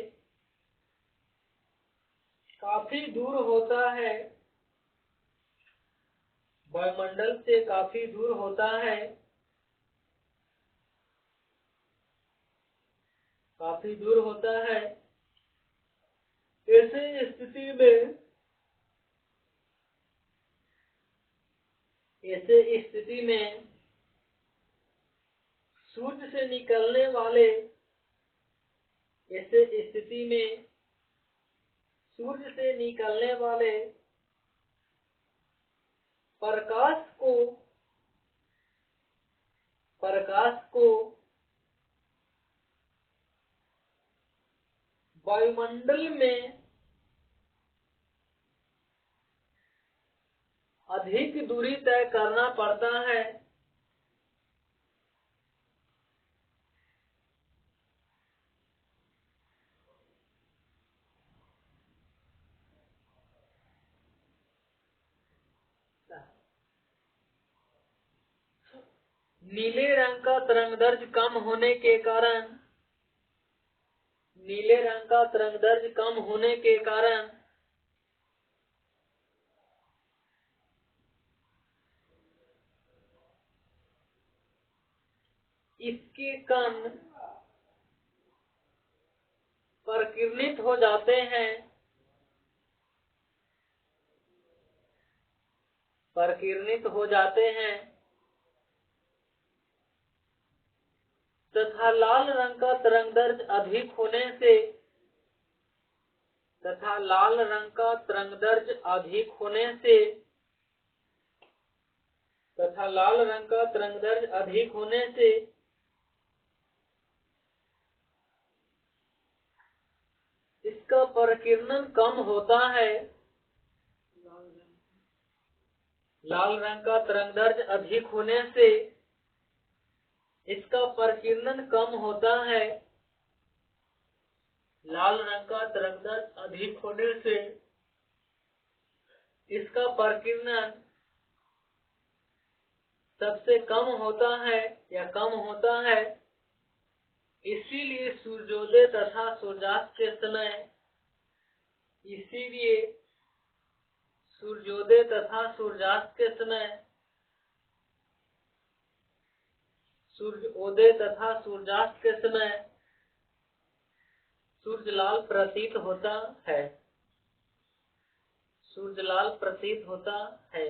काफी दूर होता है। वायुमंडल से काफी दूर होता है। काफी दूर होता है। ऐसे स्थिति में सूर्य से निकलने वाले ऐसे स्थिति में सूर्य से निकलने वाले प्रकाश को वायुमंडल में अधिक दूरी तय करना पड़ता है। नीले रंग का तरंगदैर्घ्य कम होने के कारण इसके कण प्रकीर्णित हो जाते हैं। प्रकीर्णित हो जाते हैं तथा लाल रंग का तरंगदैर्घ्य अधिक होने से इसका प्रकीर्णन कम होता है। लाल रंग का तरंगदैर्घ्य अधिक होने से इसका प्रकीर्णन कम होता है। लाल रंग का तरंगदैर्घ्य अधिक होने से इसका प्रकीर्णन सबसे कम होता है या कम होता है। इसीलिए सूर्योदय तथा सूर्यास्त के समय सूर्य लाल प्रतीत होता है।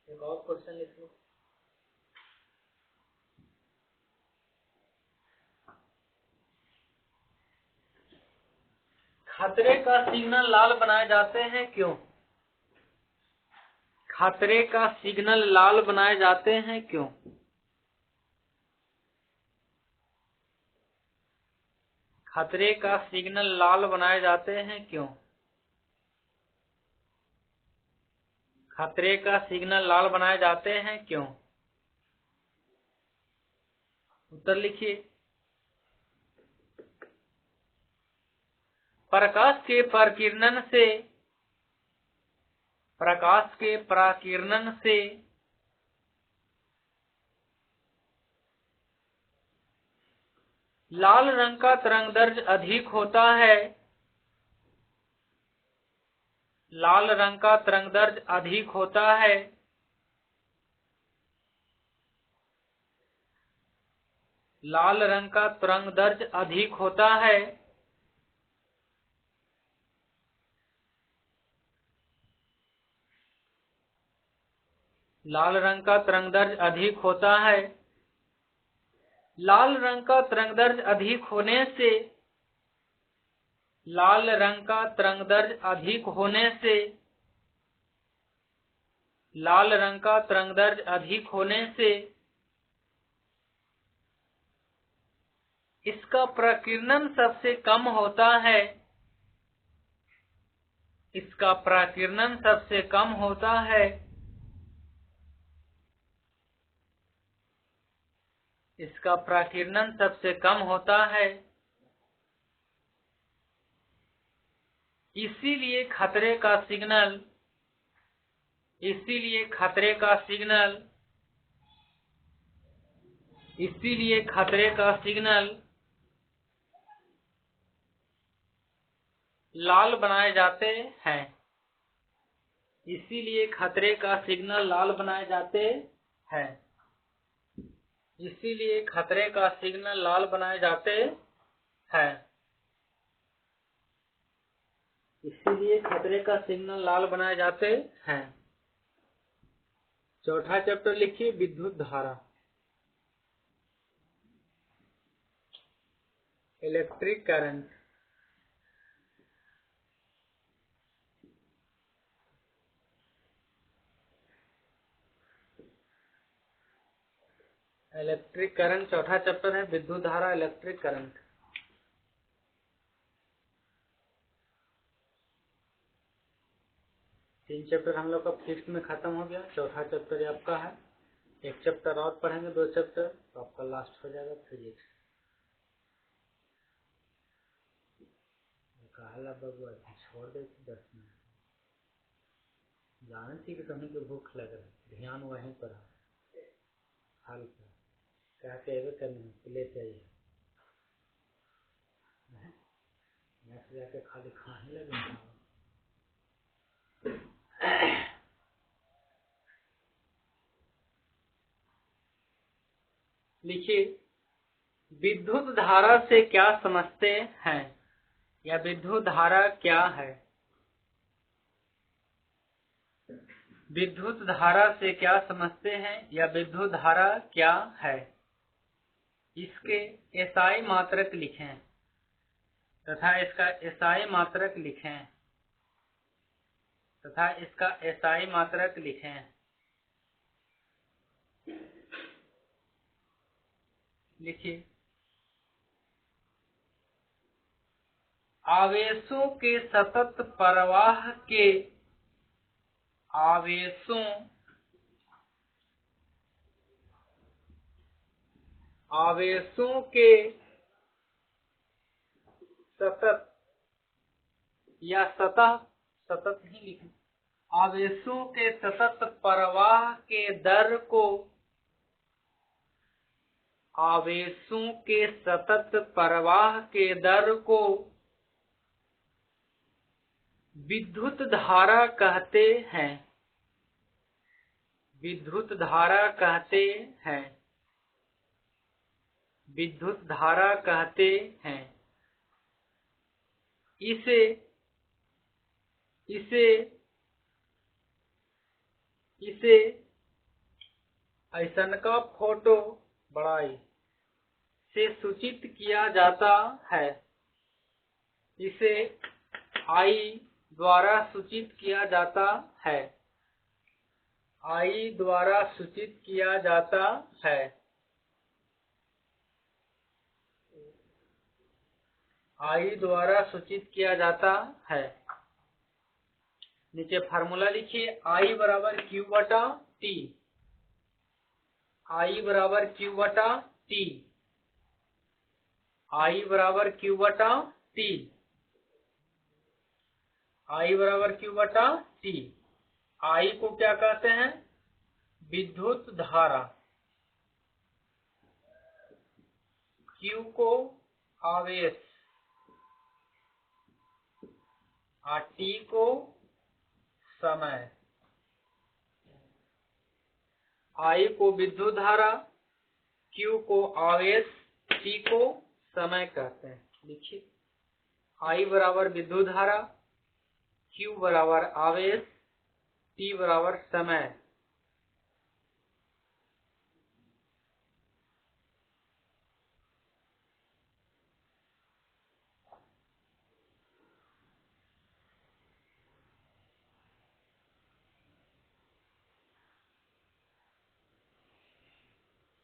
एक और क्वेश्चन लिख लो। खतरे का सिग्नल लाल बनाए जाते हैं क्यों? खतरे का सिग्नल लाल बनाए जाते हैं क्यों? खतरे का सिग्नल लाल बनाए जाते हैं क्यों? खतरे का सिग्नल लाल बनाए जाते हैं क्यों? उत्तर लिखिए। प्रकाश के प्रकीर्णन से लाल रंग का तरंगदैर्घ्य अधिक होता है। लाल रंग का तरंगदैर्घ्य अधिक होता है। लाल रंग का तरंगदैर्घ्य अधिक होता है। लाल रंग का तरंगदैर्घ्य अधिक होता है। लाल रंग का तरंगदैर्घ्य अधिक होने से लाल रंग का तरंगदैर्घ्य अधिक होने से लाल रंग का तरंगदैर्घ्य अधिक होने से इसका प्रकीर्णन सबसे कम होता है। इसका प्रकीर्णन सबसे कम होता है। इसका प्रकीर्णन सबसे कम होता है। इसीलिए खतरे का सिग्नल लाल बनाए जाते हैं। इसीलिए खतरे का सिग्नल लाल बनाए जाते हैं। इसीलिए खतरे का सिग्नल लाल बनाए जाते हैं। इसीलिए खतरे का सिग्नल लाल बनाए जाते हैं। चौथा चैप्टर लिखिए, विद्युत धारा। Electric current. इलेक्ट्रिक करंट चौथा चैप्टर है, विद्युत धारा, इलेक्ट्रिक करंट। तीन चैप्टर हम लोग का फिफ्थ में खत्म हो गया। चौथा चैप्टर आपका है। एक चैप्टर और पढ़ेंगे, 2 चैप्टर तो आपका लास्ट हो जाएगा फिजिक्स। कहला बबुआ छोड़ दे 10 मिनट। जानती कि तुम्हें को भूख लग रहा है, ध्यान वहीं पर है। हाल पर क्या कहवे करने ले चाहिए नेक्स्ट जाके खाली खाने लगे। लिखिए, विद्युत धारा से क्या समझते हैं, या विद्युत धारा क्या है। विद्युत धारा से क्या समझते हैं, या विद्युत धारा क्या है। इसके एसआई मात्रक लिखें तथा इसका एसआई मात्रक लिखें तथा इसका एसआई मात्रक लिखें। लिखिए, आवेशों के सतत प्रवाह के आवेशों के सतत या सतत नहीं लिखें, आवेशों के सतत प्रवाह के दर को आवेशों के सतत प्रवाह के दर को विद्युत धारा कहते हैं। विद्युत धारा कहते हैं। विद्युत धारा कहते हैं। इसे ऐसन का फोटो बड़ाई से सूचित किया जाता है। इसे आई द्वारा सूचित किया जाता है। आई द्वारा सूचित किया जाता है। आई द्वारा सूचित किया जाता है। नीचे फार्मूला लिखिए, आई बराबर क्यू बटा टी। आई बराबर क्यू बटा टी। आई बराबर क्यू बटा टी। आई बराबर क्यू बटा टी। आई को क्या कहते हैं, विद्युत धारा। क्यू को आवेश, और टी को समय। आई को विद्युत धारा, क्यू को आवेश, टी को समय कहते हैं। लिखिए, आई बराबर विद्युत धारा, क्यू बराबर आवेश, टी बराबर समय।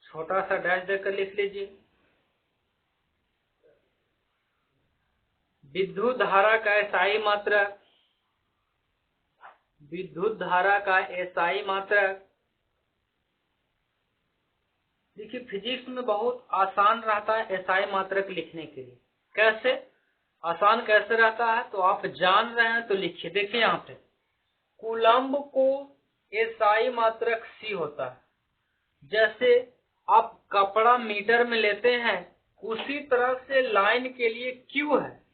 छोटा सा डैश देकर लिख लीजिए। विद्युत धारा का एसआई मात्रक, विद्युत धारा का एसआई मात्रक। देखिए, फिजिक्स में बहुत आसान रहता है एसआई मात्रक लिखने के लिए। कैसे आसान कैसे रहता है, तो आप जान रहे हैं तो लिखिए। देखिए यहाँ पे कूलम्ब को एसआई मात्रक सी होता है। जैसे आप कपड़ा मीटर में लेते हैं, उसी तरह से लाइन के लिए क्यू है।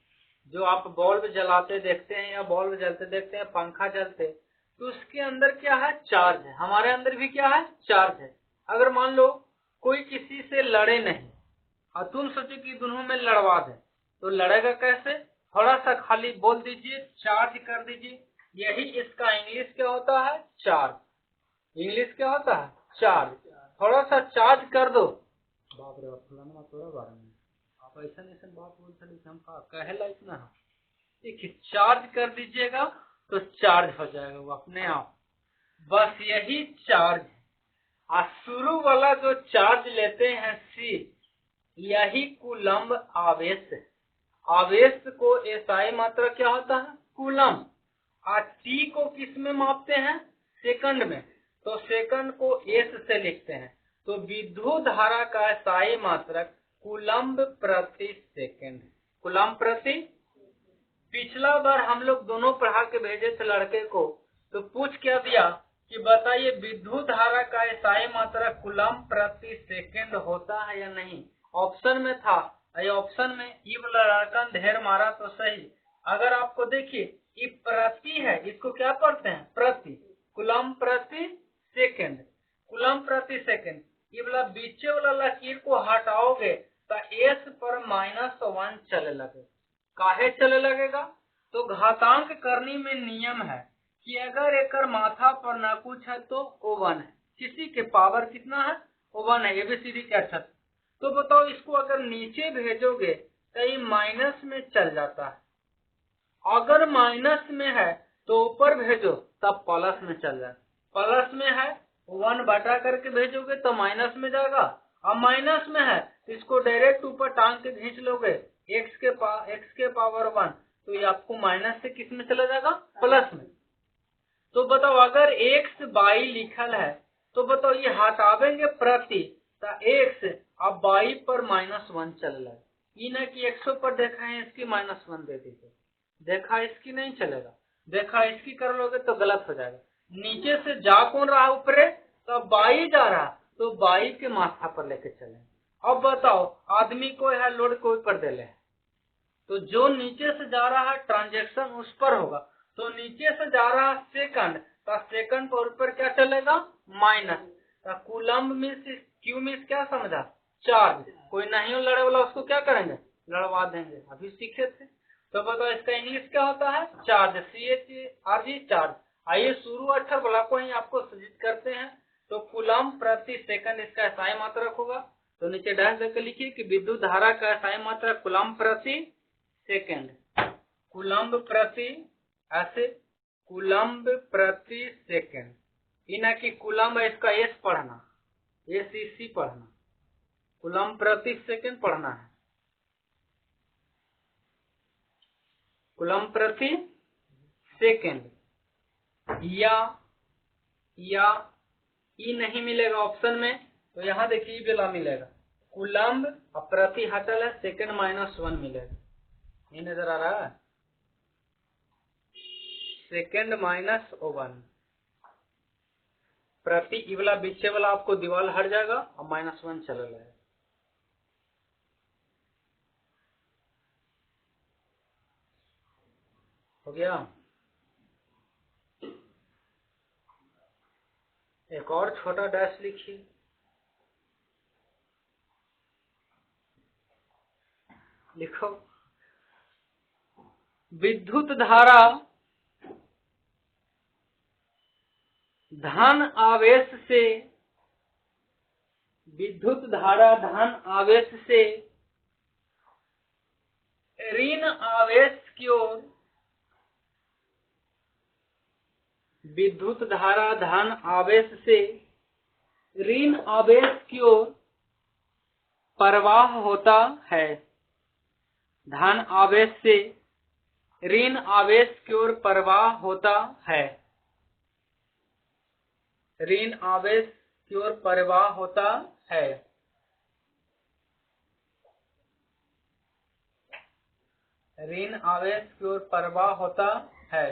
जो आप बल्ब जलाते देखते हैं या बल्ब जलते देखते हैं, पंखा जलते, तो उसके अंदर क्या है, चार्ज है। हमारे अंदर भी क्या है, चार्ज है। अगर मान लो कोई किसी से लड़े नहीं और तुम सोचो कि दोनों में लड़वा दे, तो लड़ेगा कैसे। थोड़ा सा खाली बोल दीजिए, चार्ज कर दीजिए। यही इसका इंग्लिश क्या होता है, चार्ज। इंग्लिश क्या होता है, चार्ज। थोड़ा सा चार्ज कर दो, बाप रे फलाना तोरा बारे में आप ऐसा बात बोलते हैं, हम कहेला इतना। देखिए, चार्ज कर दीजिएगा तो चार्ज हो जाएगा वो अपने आप। बस यही चार्ज है। और शुरू वाला जो चार्ज लेते हैं सी, यही कूलम्ब आवेश है। आवेश को एसआई मात्रा क्या होता है, कूलम्ब। और टी को किस में मापते हैं, सेकंड में, तो सेकंड को एस से लिखते हैं। तो विद्युत धारा का एसआई मात्रक कूलम्ब प्रति सेकंड। कूलम्ब प्रति। पिछला बार हम लोग दोनों पढ़ा के भेजे थे लड़के को, तो पूछ क्या दिया कि बताइए विद्युत धारा का एसआई मात्रक कूलम्ब प्रति सेकंड होता है या नहीं। ऑप्शन में था, ऑप्शन में ई वाला लड़का ढेर मारा तो सही। अगर आपको देखिए ये प्रति है, इसको क्या पढ़ते हैं, प्रति। कूलम्ब प्रति सेकंड, कूलम्ब प्रति सेकंड। ये वाला बीचे वाला लकीर को हटाओगे तो एस पर -1 चले लगे। काहे चले लगेगा? तो घातांक करनी में नियम है कि अगर एक माथा पर न कुछ है तो O1 है, किसी के पावर कितना है? O1 है, ABCD के अक्षर। तो बताओ इसको अगर नीचे भेजोगे तो ये माइनस में चल जाता है, अगर माइनस में है तो ऊपर भेजो तब प्लस में चल जाए। प्लस में है 1 बटा करके भेजोगे तो माइनस में जाएगा, अब माइनस में है तो इसको डायरेक्ट ऊपर टांग के खींच लोगे x के पावर 1, तो ये आपको माइनस से किस में चला जाएगा? प्लस में। तो बताओ अगर x बाई लिखल है तो बताओ ये हटावेंगे प्रति तो x अब बाई पर -1 चल रहा है। ये न कि 100 पर देखा है इसकी -1 दे दीजिए, देखा इसकी नहीं चलेगा, देखा इसकी कर लोगे तो गलत हो जाएगा। नीचे से जा कौन रहा ऊपर? तो बाई जा रहा, तो बाई के माथा पर लेके चले। अब बताओ आदमी को यह लोड को ऊपर दे ले, तो जो नीचे से जा रहा है ट्रांजेक्शन उस पर होगा, तो नीचे से जा रहा है सेकंड, तो सेकंड पर ऊपर क्या चलेगा? माइनस। तो कूलम्ब मीन्स क्यू मीन्स क्या समझा? चार्ज। कोई नहीं हो लड़े वाला उसको क्या करेंगे? लड़वा देंगे, अभी सीखे थे। तो बताओ इसका इंग्लिश क्या होता है? Charge, CHARG, charge. आइए शुरू अक्षर वाला को ही आपको सूचित करते हैं। तो कूलम्ब प्रति सेकंड इसका SI मात्रक होगा, तो नीचे डैश देकर लिखिए कि विद्युत धारा का SI मात्रक कूलम्ब प्रति सेकंड। कूलम्ब प्रति, ऐसे कूलम्ब प्रति सेकंड, इना की कूलम्ब इसका एस पढ़ना, ACC पढ़ना, कूलम्ब प्रति सेकंड पढ़ना है, कूलम्ब प्रति सेकंड। या ई नहीं मिलेगा ऑप्शन में, तो यहाँ देखिए ई वाला मिलेगा। कूलम्ब प्रति हटल है, सेकंड -1 मिलेगा, ये नजर आ रहा है, सेकंड -1 प्रति, ई वाला बीचे वाला आपको दीवार हट जाएगा और -1 चल रहा है। हो गया? एक और छोटा डैश लिखिए, लिखो विद्युत धारा धन आवेश से, विद्युत धारा धन आवेश से ऋण आवेश की ओर, विद्युत धारा धन आवेश से ऋण आवेश की ओर प्रवाह होता है। धन आवेश से ऋण आवेश की ओर प्रवाह होता है, ऋण आवेश की ओर प्रवाह होता है। ऋण आवेश की ओर प्रवाह होता है।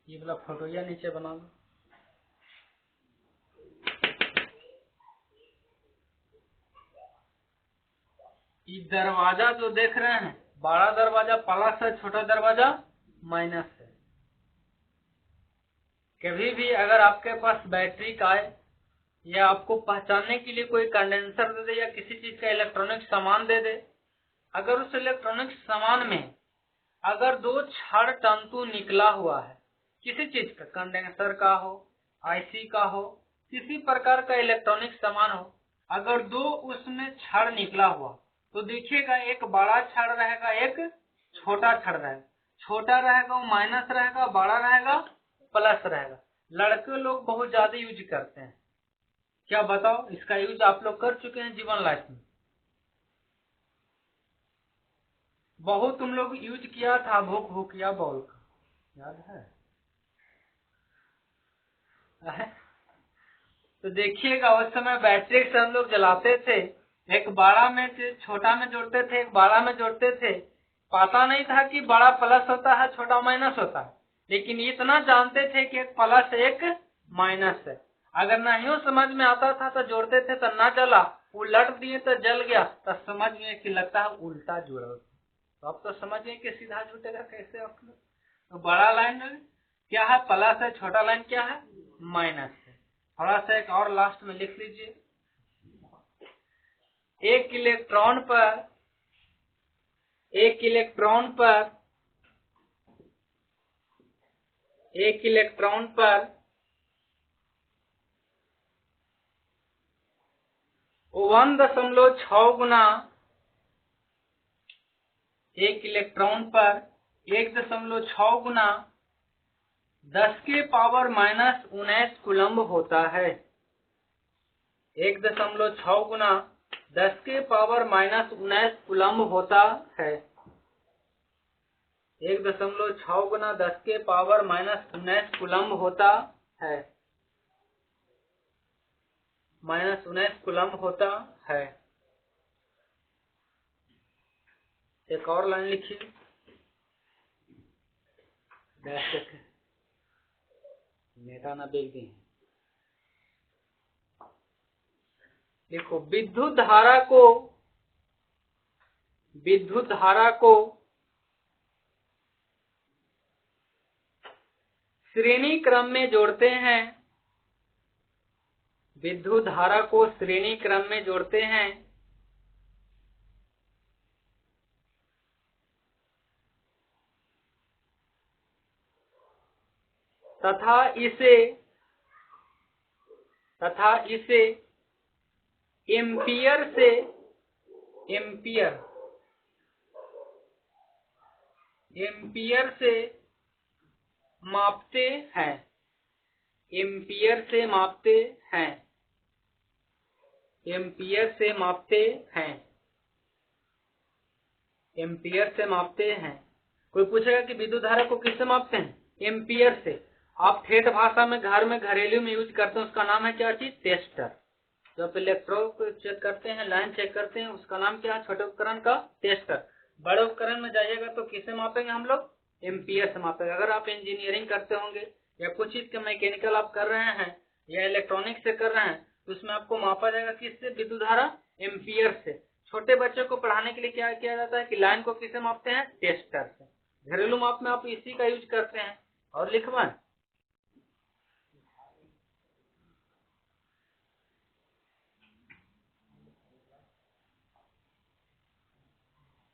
ये वाला फोटो या नीचे बना लो। ये दरवाजा जो देख रहे हैं, बड़ा दरवाजा प्लस है, छोटा दरवाजा माइनस है। कभी भी अगर आपके पास बैटरी का है या आपको पहचानने के लिए कोई कंडेंसर दे दे या किसी चीज का इलेक्ट्रॉनिक सामान दे दे, अगर उस इलेक्ट्रॉनिक सामान में अगर 2 छड़ तंतु निकला हुआ है, किसी चीज का, कंडेंसर का हो, IC का हो, किसी प्रकार का इलेक्ट्रॉनिक सामान हो, अगर 2 उसमें छड़ निकला हुआ तो देखिएगा एक बड़ा छड़ रहेगा, एक छोटा छड़ रहेगा। छोटा रहेगा वो माइनस रहेगा, बड़ा रहेगा प्लस रहेगा। लड़के लोग बहुत ज्यादा यूज करते हैं, क्या बताओ? इसका यूज आप लोग कर चुके हैं जीवन लाइफ में, बहुत तुम लोग यूज किया था भूख भूकिया बॉल का, याद है? तो देखिएगा उस समय बैटरी से हम लोग जलाते थे, एक बड़ा में छोटा में जोड़ते थे, एक बड़ा में जोड़ते थे। पता नहीं था कि बड़ा प्लस होता है, छोटा माइनस होता है, लेकिन इतना जानते थे कि एक प्लस एक माइनस है। अगर नहीं समझ में आता था तो जोड़ते थे तो ना जला, उलट दिए तो जल गया, तो समझ में कि लगता है उल्टा जुड़ा। तो आप तो समझ गए कि सीधा छूटेगा कैसे आप लोग। तो बड़ा लाइन क्या है, प्लस है, छोटा लाइन क्या है, माइनस है। थोड़ा सा एक और लास्ट में लिख लीजिए, एक इलेक्ट्रॉन पर 1.6 गुना 10⁻⁻⁹ कूलम्ब होता है। 1.6 गुना 10⁻⁻⁹ कूलम्ब होता है। 1.6 गुना 10⁻⁻⁹ कूलम्ब होता है, -19 कूलम्ब होता है। एक और लाइन लिखिए, नेता ना बेच दी। देखो, विद्युत धारा को श्रेणी क्रम में जोड़ते हैं, विद्युत धारा को श्रेणी क्रम में जोड़ते हैं तथा इसे एम्पियर से मापते हैं, एम्पियर से मापते हैं। कोई पूछेगा कि विद्युत धारा को किससे मापते हैं, एम्पियर से। आप ठेठ भाषा में घर में घरेलू में यूज करते हैं, उसका नाम है क्या चीज, टेस्टर। जब इलेक्ट्रोड को चेक करते हैं, लाइन चेक करते हैं, उसका नाम क्या है, छोटे उपकरण का टेस्टर। बड़े उपकरण में जाइएगा तो किससे मापेंगे हम लोग, एम्पियर से मापेंगे। अगर आप इंजीनियरिंग करते होंगे या कुछ चीज का मैकेनिकल आप कर रहे हैं या इलेक्ट्रॉनिक से कर रहे हैं, तो उसमें आपको मापा जाएगा किससे, विद्युत धारा, एम्पियर से। छोटे बच्चों को पढ़ाने के लिए क्या किया जाता है कि लाइन को किससे मापते हैं, टेस्टर से। घरेलू माप में आप इसी का यूज करते हैं। और लिखवाएं,